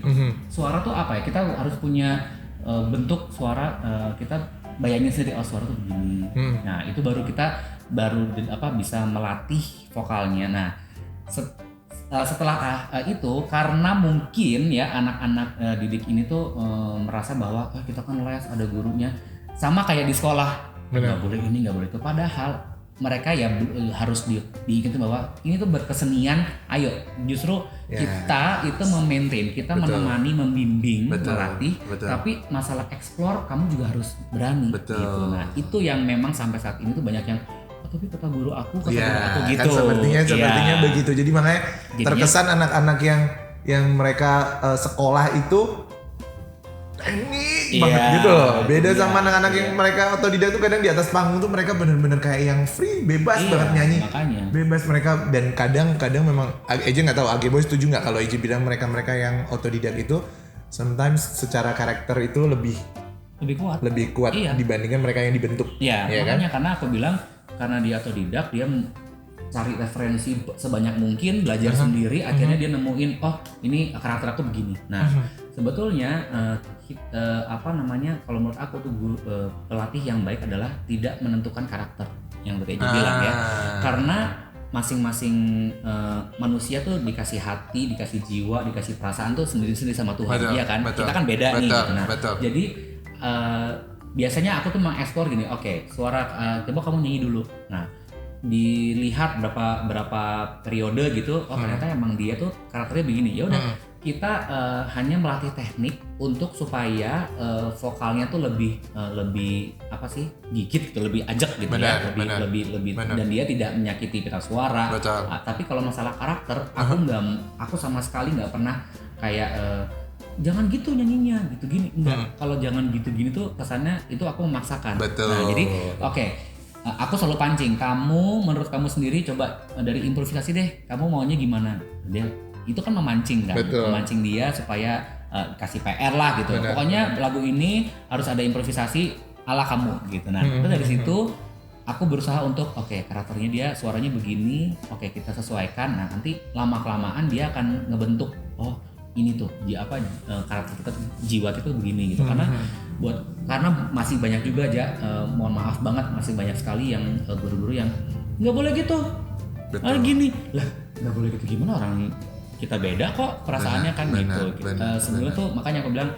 suara tuh apa ya? Kita harus punya bentuk suara, kita bayangin sendiri suara tuh begini. Nah, itu baru kita bisa melatih vokalnya. Nah, setelah itu, karena mungkin ya anak-anak didik ini tuh merasa bahwa kita kan les, ada gurunya, sama kayak di sekolah, nggak boleh ini nggak boleh itu, padahal mereka ya harus diingetin bahwa ini tuh berkesenian, ayo justru kita itu memaintain, kita menemani, membimbing, melatih, tapi masalah explore kamu juga harus berani gitu. Nah itu yang memang sampai saat ini tuh banyak yang tapi kata guru aku, kata guru aku gitu. Kan sepertinya begitu. Jadi makanya terkesan anak-anak yang mereka sekolah itu teknik banget gitu loh. Beda sama anak-anak yang mereka otodidak tuh kadang di atas panggung tuh mereka bener-bener kayak yang free, bebas banget nyanyi. Makanya. Bebas mereka, dan kadang memang Eje nggak tahu, Age Boy setuju nggak kalau Eje bilang mereka yang otodidak itu sometimes secara karakter itu lebih kuat dibandingkan mereka yang dibentuk. Iya, makanya kan? Karena aku bilang karena dia otodidak, dia cari referensi sebanyak mungkin, belajar sendiri, akhirnya dia nemuin ini karakter aku begini. Nah, sebetulnya kalau menurut aku tuh pelatih yang baik adalah tidak menentukan karakter yang berbeda bilang ya. Karena masing-masing manusia tuh dikasih hati, dikasih jiwa, dikasih perasaan tuh sendiri-sendiri sama Tuhan, iya kan? Kita kan beda nih. Nah, jadi biasanya aku tuh mengeksplor gini, suara coba kamu nyanyi dulu. Nah, dilihat berapa periode gitu, ternyata emang dia tuh karakternya begini. Ya udah, kita hanya melatih teknik untuk supaya vokalnya tuh lebih gigit gitu, lebih ajak gitu, lebih dan dia tidak menyakiti pita suara. Tapi kalau masalah karakter, aku sama sekali nggak pernah kayak jangan gitu nyanyinya, gitu gini, enggak. Kalau jangan gitu gini tuh kesannya itu aku memaksakan. Nah, jadi aku selalu pancing, kamu menurut kamu sendiri coba dari improvisasi deh, kamu maunya gimana? Dia itu kan memancing kan, memancing dia supaya kasih PR lah gitu. Pokoknya lagu ini harus ada improvisasi ala kamu gitu. Nah, itu dari situ aku berusaha untuk karakternya dia suaranya begini, kita sesuaikan. Nah, nanti lama-kelamaan dia akan ngebentuk ini tuh karakter kita tuh, jiwa kita tuh begini gitu. Karena masih banyak juga mohon maaf banget, masih banyak sekali yang guru-guru yang nggak boleh gitu, gini lah, nggak boleh gitu gimana, orang kita beda kok perasaannya kan gitu. Sebenarnya tuh makanya aku bilang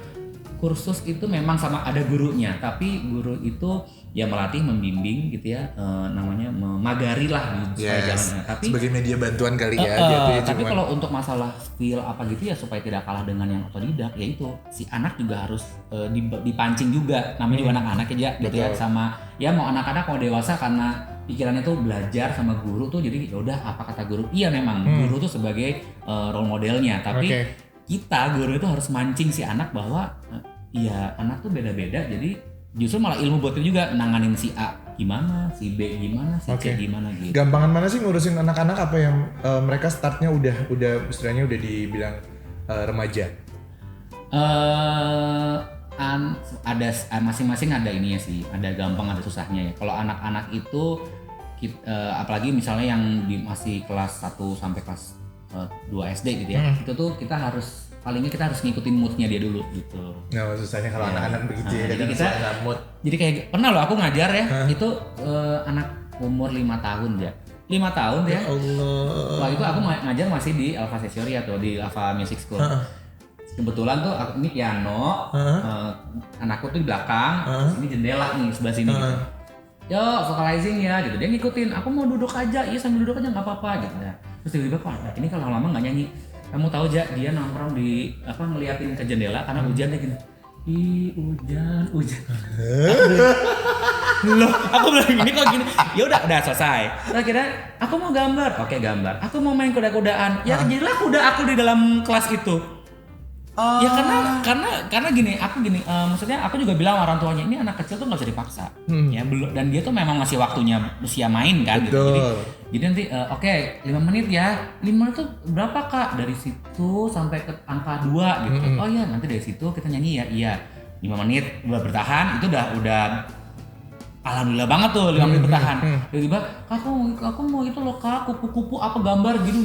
kursus itu memang sama ada gurunya, tapi guru itu ya melatih, membimbing gitu ya, namanya memagari lah supaya jalannya. Tapi sebagai media bantuan kali ya. Tapi kalau untuk masalah feel apa gitu ya supaya tidak kalah dengan yang otodidak, ya itu si anak juga harus dipancing juga. Namanya juga anak-anak aja gitu ya, sama ya mau anak-anak mau dewasa, karena pikirannya tuh belajar sama guru tuh, jadi ya udah apa kata guru. Iya memang guru tuh sebagai role modelnya, tapi kita guru itu harus mancing si anak bahwa iya anak tuh beda-beda, jadi justru malah ilmu buat itu juga, nanganin si A gimana, si B gimana, si C gimana gitu. Gampangan mana sih ngurusin anak-anak, apa yang mereka startnya udah istilahnya udah dibilang remaja? Ada masing-masing ada ininya sih, ada gampang ada susahnya ya. Kalau anak-anak itu apalagi misalnya yang masih kelas 1 sampai kelas 2 SD gitu ya, itu tuh kita harus ngikutin moodnya dia dulu gitu. Nah, susahnya kalau anak-anak begitu ya, jadi kita mood. Jadi kayak pernah loh aku ngajar ya, itu anak umur 5 tahun ya. 5 tahun ya. Allah. Wah, itu aku ngajar masih di Alpha Sessioria tuh, di Alpha Music School. Kebetulan tuh ini piano, anakku tuh di belakang, ini jendela nih sebelah sini gitu. Yo, vocalizing ya gitu. Dia ngikutin, aku mau duduk aja, iya sambil duduk aja nggak apa-apa gitu. Nah, terus tiba-tiba kok ini kalau lama nggak nyanyi. Kamu tahu aja dia nongkrong di ngeliatin ke jendela karena hujan dia gini. Hujan. Loh, aku bilang gini kok gini. Ya udah selesai. Akhirnya aku mau gambar. Oke, gambar. Aku mau main kuda-kudaan. Ya jadilah kuda aku di dalam kelas itu. Ya karena gini, maksudnya aku juga bilang orang tuanya, ini anak kecil tuh nggak bisa dipaksa, ya belum, dan dia tuh memang masih waktunya usia main kan, gitu. Jadi nanti 5 menit ya, 5 menit tuh berapa kak, dari situ sampai ke angka 2 gitu. Oh iya, nanti dari situ kita nyanyi ya, iya 5 menit udah bertahan, itu udah alhamdulillah banget tuh 5 menit bertahan. Tiba-tiba aku mau itu loh kak, kupu-kupu apa gambar gitu.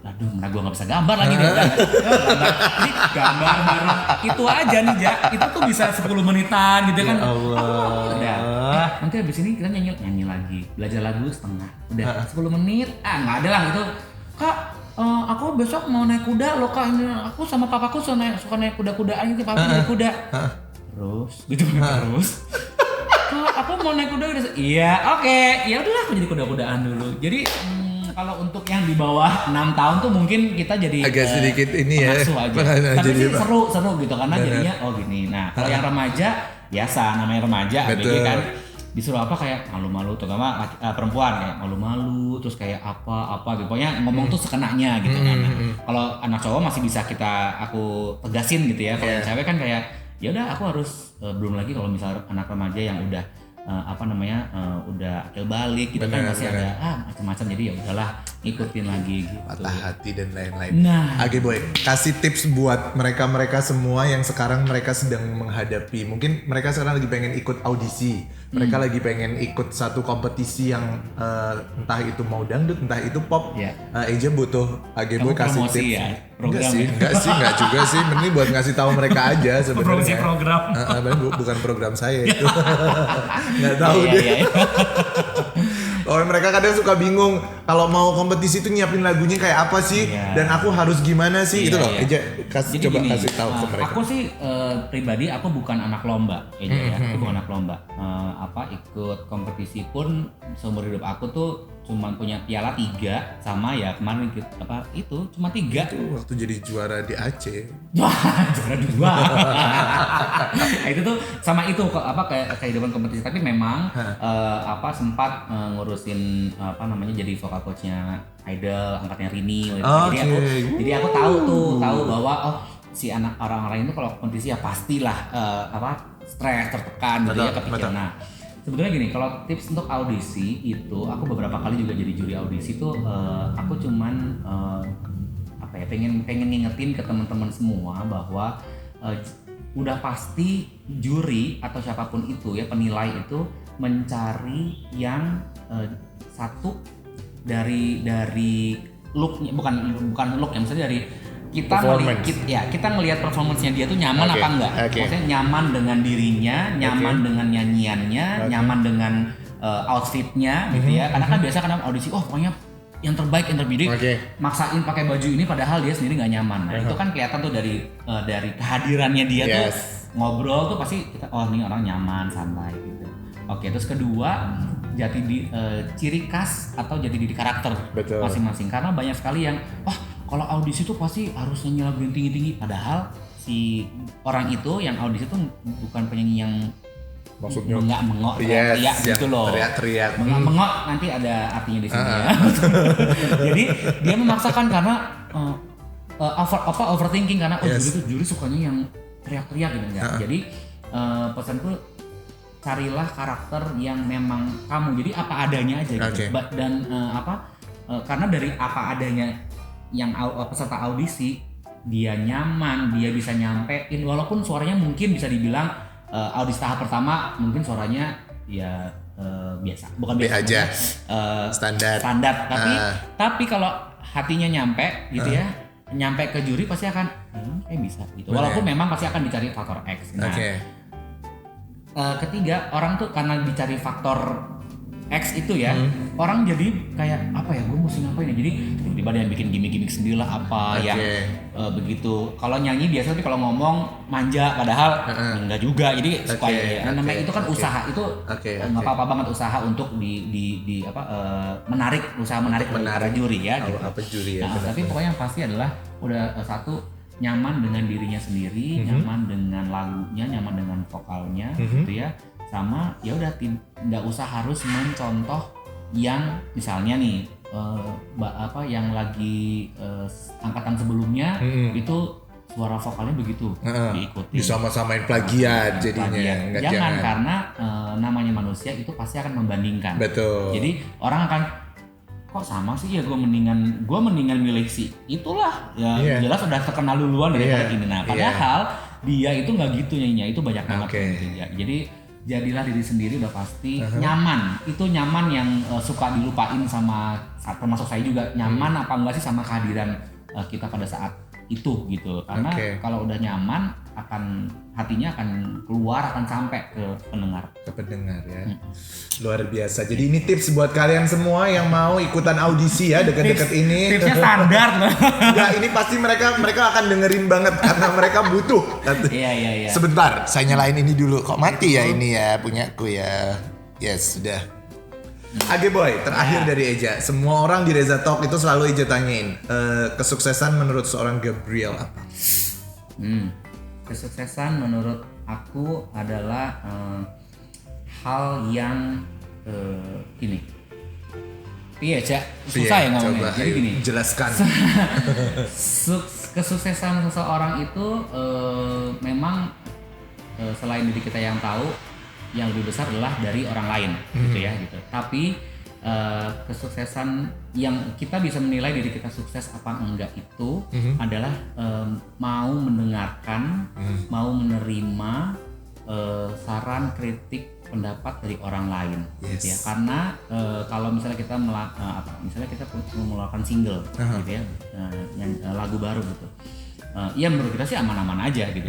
Aduh, mana gua nggak bisa gambar lagi deh. Jadi gambar bareng itu aja nih Ja, itu tuh bisa 10 menitan gitu kan. Ya Allah. Nanti habis ini kita nyanyi lagi, belajar lagu setengah. Udah 10 menit, nggak ada lah gitu. Kak, aku besok mau naik kuda loh kak, aku sama papaku suka naik kuda-kudaan gitu, papa naik kuda. Terus gitu terus. aku mau naik kuda udah. Iya, oke. Ya udahlah aku jadi kuda-kudaan dulu. Jadi kalau untuk yang di bawah 6 tahun tuh mungkin kita jadi agak sedikit ini ya. pengasuh aja. Tapi sih seru gitu karena jadinya gini. Nah, kalau yang remaja biasa namanya remaja ABG kan disuruh apa kayak malu-malu, terutama perempuan kayak malu-malu, terus kayak apa gitu. Pokoknya ngomong tuh sekenanya gitu kan. Kalau anak cowok masih bisa aku tegasin gitu ya. Kalau yang cewek kan kayak ya udah aku harus belum lagi kalau misalnya anak remaja yang udah udah akil balik gitu kan masih ada macam-macam, jadi ya udahlah ikutin lagi gitu. Patah hati dan lain-lain. Nah, Oke boy, kasih tips buat mereka semua yang sekarang mereka sedang menghadapi, mungkin mereka sekarang lagi pengen ikut audisi, mereka lagi pengen ikut satu kompetisi yang entah itu mau dangdut, entah itu pop. Eja butuh Age boy kasih tips. Ya, program enggak juga sih, mending buat ngasih tahu mereka aja sebenarnya. program. Bukan program saya itu. Nggak tahu deh. Oh, mereka kadang suka bingung kalau mau kompetisi itu nyiapin lagunya kayak apa sih dan aku harus gimana sih itu loh. Eja kasih tahu ke mereka. Aku sih pribadi aku bukan anak lomba ya. Aku bukan anak lomba. Ikut kompetisi pun seumur hidup aku tuh cuma punya piala 3 sama ya kemarin itu cuma 3. Itu waktu jadi juara di Aceh. Juara 2. Itu tuh sama itu kayak kehidupan kompetisi, tapi memang sempat ngurusin jadi vokal coachnya Idol angkatnya Rini gitu. Jadi aku tahu bahwa si anak orang-orang itu kalau kompetisi ya pastilah stres, tertekan gitu ya, kepikiran. Nah, sebetulnya gini, kalau tips untuk audisi itu aku beberapa kali juga jadi juri audisi tuh aku cuman pengen ngingetin ke teman-teman semua bahwa udah pasti juri atau siapapun itu ya penilai itu mencari yang satu dari looknya, bukan look ya, maksudnya dari kita ngelihat performance-nya dia tuh nyaman apa enggak. Maksudnya nyaman dengan dirinya, nyaman dengan nyanyiannya, nyaman dengan outfitnya gitu ya. Karena kan biasa audisi pokoknya yang terbaik, yang terbidik, maksain pakai baju ini padahal dia sendiri nggak nyaman. Nah, itu kan kelihatan tuh dari kehadirannya dia tuh ngobrol tuh pasti kita ini orang nyaman, santai gitu. Oke, terus kedua ciri khas atau jati diri karakter masing-masing, karena banyak sekali yang kalau audisi tuh pasti harus nyanyi lagu yang tinggi-tinggi, padahal si orang itu yang audisi tuh bukan penyanyi yang maksudnya mengok teriak gitu loh. Teriak. Mengok nanti ada artinya di sini ya. Jadi dia memaksakan karena overthinking karena juri sukanya yang teriak-teriak gitu enggak. Jadi pesanku carilah karakter yang memang kamu. Jadi apa adanya aja gitu. Dan karena dari apa adanya yang peserta audisi dia nyaman, dia bisa nyampein walaupun suaranya mungkin bisa dibilang audisi tahap pertama mungkin suaranya ya biasa, bukan biasa aja, standar. Tapi kalau hatinya nyampe gitu ya, nyampe ke juri pasti akan bisa gitu. Walaupun memang pasti akan dicari faktor X. Nah, ketiga orang tuh karena dicari faktor X itu ya, orang jadi kayak apa ya, gue mesti ngapain ya, jadi tiba-tiba dia bikin gimmick-gimmick sendirilah yang begitu. Kalau nyanyi biasa, tapi kalau ngomong manja, padahal enggak juga. Jadi supaya namanya itu kan usaha itu nggak apa-apa banget usaha untuk menarik para juri ya. Gitu. Juri ya. Nah, tapi pokoknya yang pasti adalah udah satu nyaman dengan dirinya sendiri, nyaman dengan lagunya, nyaman dengan vokalnya, gitu ya. Sama ya udah tidak usah harus mencontoh yang misalnya nih yang lagi angkatan sebelumnya itu suara vokalnya begitu diikuti. Disama-samain plagiat jadinya. Jangan karena namanya manusia itu pasti akan membandingkan. Betul. Jadi orang akan kok sama sih ya, gue mendingan milih si itulah ya jelas udah terkenal duluan daripada ini. Nah padahal dia itu nggak gitu nyanyinya, itu banyak banget ya. Jadi jadilah diri sendiri udah pasti nyaman. Itu nyaman yang suka dilupain sama termasuk saya juga, nyaman apa enggak sih sama kehadiran kita pada saat itu gitu. Karena kalau udah nyaman hatinya akan keluar, akan sampai ke pendengar. Ke pendengar ya. Luar biasa. Jadi ini tips buat kalian semua yang mau ikutan audisi ya deket-deket ini. Tipsnya standar. Ya ini pasti mereka akan dengerin banget karena mereka butuh. Iya. Sebentar, saya nyalain ini dulu. Kok mati ya ini ya punyaku ya. Yes, sudah. Ageboy, terakhir dari Eja. Semua orang di Reza Talk itu selalu Eja tanyain. Kesuksesan menurut seorang Gabriel apa? Kesuksesan menurut aku adalah hal yang gini. Iya, Cak. Susah ya ngomongnya. Coba, Jadi gini. Jelaskan. Kesuksesan seseorang itu memang selain diri kita yang tahu, yang lebih besar adalah dari orang lain, gitu ya, gitu. Tapi kesuksesan yang kita bisa menilai diri kita sukses apa enggak itu adalah mau mendengarkan, mau menerima saran, kritik, pendapat dari orang lain, gitu ya. Karena kalau misalnya kita misalnya kita mengeluarkan single, gitu ya, yang lagu baru gitu. Ya menurut kita sih aman-aman aja gitu.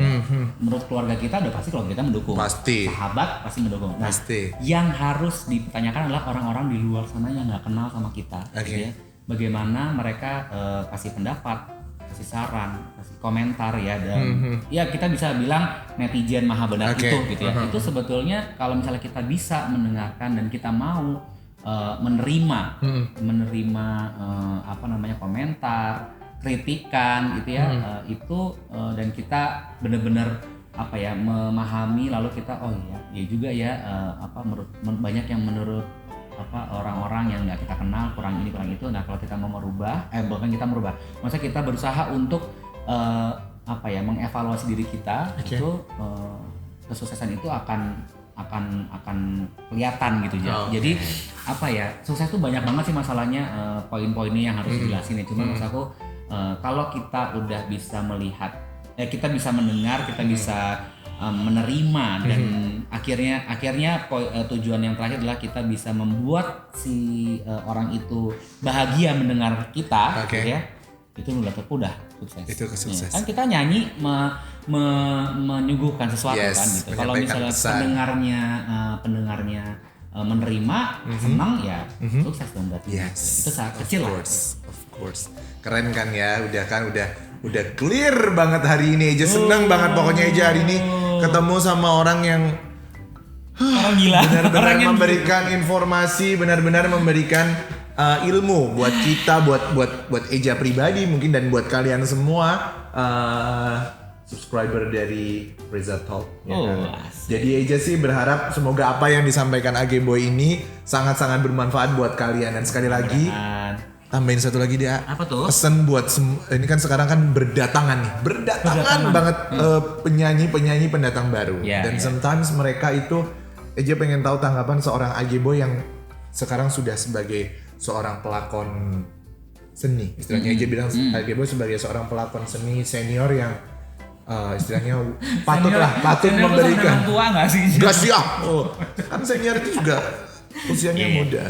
Menurut keluarga kita udah pasti kalau kita mendukung. Pasti. Sahabat pasti mendukung. Nah, pasti. Yang harus dipertanyakan adalah orang-orang di luar sana yang nggak kenal sama kita. Gitu ya. Bagaimana mereka kasih pendapat, kasih saran, kasih komentar ya, dan ya kita bisa bilang netizen maha benar itu gitu ya. Itu sebetulnya kalau misalnya kita bisa mendengarkan dan kita mau menerima komentar, kritikan gitu ya, itu dan kita benar-benar memahami, lalu kita ya juga ya banyak yang menurut orang-orang yang nggak kita kenal kurang ini kurang itu. Nah kalau kita mau merubah, bukan kita merubah, maksudnya kita berusaha untuk mengevaluasi diri kita, itu kesuksesan itu akan kelihatan gitu ya. Jadi sukses itu banyak banget sih masalahnya, poin-poinnya yang harus dijelasin ya. Cuma maksud aku kalau kita udah bisa melihat, kita bisa mendengar, kita bisa menerima, dan akhirnya tujuan yang terakhir adalah kita bisa membuat si orang itu bahagia mendengar kita, gitu ya. Itu udah sukses. Itu kesuksesan. Kan kita nyanyi menyuguhkan sesuatu kan gitu. Kalau misalnya pendengarnya menerima, senang ya sukses dong berarti. Itu sangat kecil lah. Of course. Keren kan ya, udah clear banget hari ini. Eja senang banget pokoknya Eja hari ini ketemu sama orang yang orang gila. Benar-benar memberikan informasi, benar-benar memberikan ilmu buat kita, buat Eja pribadi mungkin, dan buat kalian semua subscriber dari Reza Talk. Jadi Eja sih berharap semoga apa yang disampaikan Ageboy ini sangat-sangat bermanfaat buat kalian. Dan sekali lagi tambahin satu lagi dia. Apa tuh? Pesan buat ini kan sekarang kan berdatangan banget penyanyi pendatang baru. Dan sometimes mereka itu, Eja pengen tahu tanggapan seorang Ageboy yang sekarang sudah sebagai seorang pelakon seni. Istilahnya Eja bilang Ageboy sebagai seorang pelakon seni senior yang istilahnya patut memberikan. Tua nggak sih? Gak siap. Kan senior itu juga usianya muda.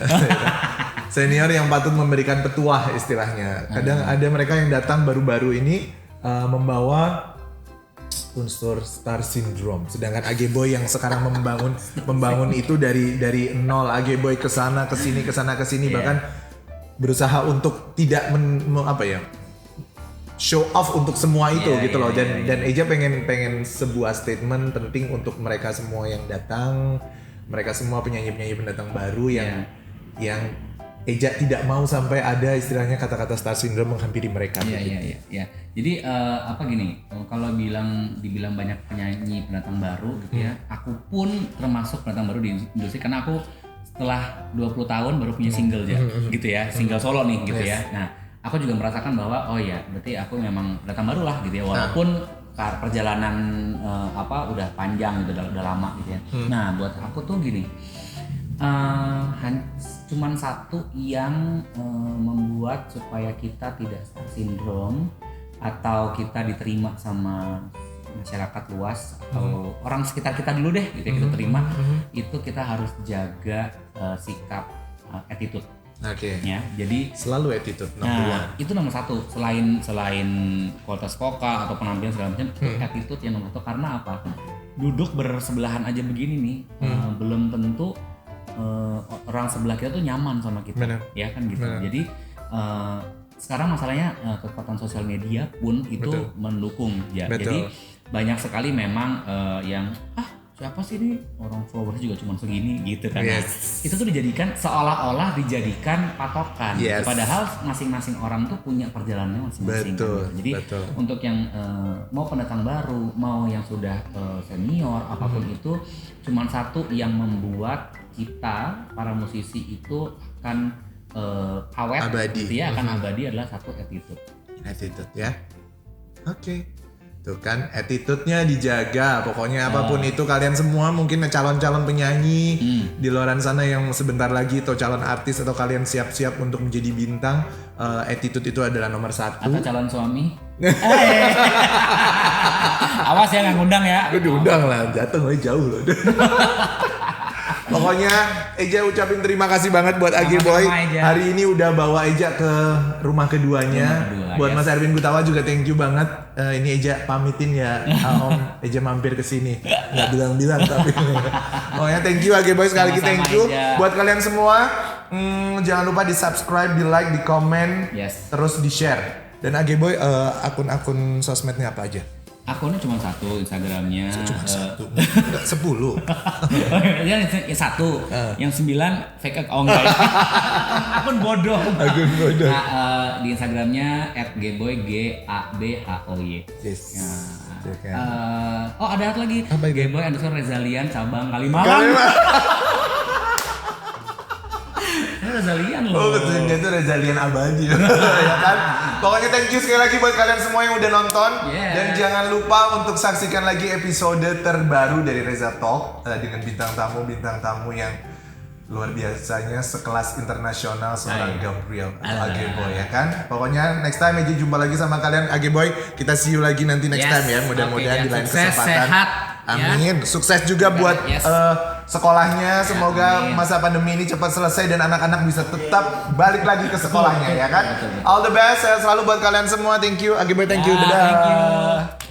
Senior yang patut memberikan petuah istilahnya. Kadang ada mereka yang datang baru-baru ini membawa unsur star syndrome. Sedangkan Ageboy yang sekarang membangun itu dari nol. Ageboy kesana kesini bahkan berusaha untuk tidak show off untuk semua itu gitu loh. Dan Eja pengen sebuah statement penting untuk mereka semua yang datang, mereka semua penyanyi pendatang baru yang Eja tidak mau sampai ada istilahnya kata-kata star syndrome menghampiri mereka. Iya. Jadi gini, kalau dibilang banyak penyanyi pendatang baru gitu ya, aku pun termasuk pendatang baru di industri karena aku setelah 20 tahun baru punya single gitu ya, single solo nih gitu ya. Nah, aku juga merasakan bahwa berarti aku memang pendatang baru lah gitu ya, walaupun perjalanan udah panjang gitu, udah lama gitu ya. Nah, buat aku tuh gini, cuman satu yang membuat supaya kita tidak star syndrome atau kita diterima sama masyarakat luas atau orang sekitar kita dulu deh gitu ya, kita terima, itu kita harus jaga sikap attitude. Oke. Ya, jadi Selalu attitude number nah, one. itu nomor satu. Selain kualitas koka atau penampilan segala macam, itu attitude yang nomor satu. Karena apa? Duduk bersebelahan aja begini nih, belum tentu orang sebelah kita tuh nyaman sama kita. Benar. Ya kan gitu. Benar. Jadi sekarang masalahnya kekuatan sosial media pun itu Betul. mendukung ya. Betul. Jadi banyak sekali memang yang siapa sih ini orang followers juga cuma segini gitu kan. Nah, Yes. itu tuh seolah-olah dijadikan patokan. Yes. Padahal masing-masing orang tuh punya perjalanannya masing-masing. Betul, Kan? Jadi betul. untuk yang mau pendatang baru, mau yang sudah senior, apapun itu, cuman satu yang membuat kita para musisi itu akan awet, Abadi. gitu ya, akan abadi adalah satu attitude. Attitude ya. Oke. Tuh kan attitude-nya dijaga. Pokoknya apapun itu kalian semua mungkin calon-calon penyanyi di luaran sana yang sebentar lagi atau calon artis atau kalian siap-siap untuk menjadi bintang, attitude itu adalah nomor satu. Atau calon suami. Awas ya nggak ngundang ya. Gue diundang lah, jatuh jauh loh. Pokoknya Eja ucapin terima kasih banget buat Age Boy. Eja. Hari ini udah bawa Eja ke rumah keduanya. Buat Mas Erwin Gutawa juga thank you banget. Ini Eja pamitin ya, Om. Eja mampir ke sini. Nggak bilang-bilang tapi. Pokoknya thank you Age Boy sekali lagi, thank you. Eja. Buat kalian semua, jangan lupa di subscribe, di like, di komen, Yes. terus di share. Dan Age Boy akun-akun sosmednya apa aja? Akunnya cuma satu, Instagramnya. Cuma satu, enggak 10. yang satu, yang 9 fake account. Akun bodoh. Akun bodoh. Nah, di Instagramnya @gboy GABHOY. Yes. Nah, Tuh kan. ada satu lagi. Apa itu? Gboy_Rezalian cabang Kalimalang. Rezalian loh. Oh betul, dia tuh Rezalian abadi. Ya kan? Pokoknya thank you sekali lagi buat kalian semua yang udah nonton. Yeah. Dan jangan lupa untuk saksikan lagi episode terbaru dari Reza Talk dengan bintang tamu yang luar biasanya sekelas internasional seorang Gabriel atau Age Boy ya kan. Pokoknya next time aja jumpa lagi sama kalian Age Boy. Kita see you lagi nanti next time ya. Mudah-mudahan di lain Sukses, kesempatan. sehat. Amin. Sukses juga buat sekolahnya. Semoga masa pandemi ini cepat selesai dan anak-anak bisa tetap balik lagi ke sekolahnya ya kan. All the best. Sehat selalu buat kalian semua. Thank you. Age Boy, thank you. Dadah. Thank you.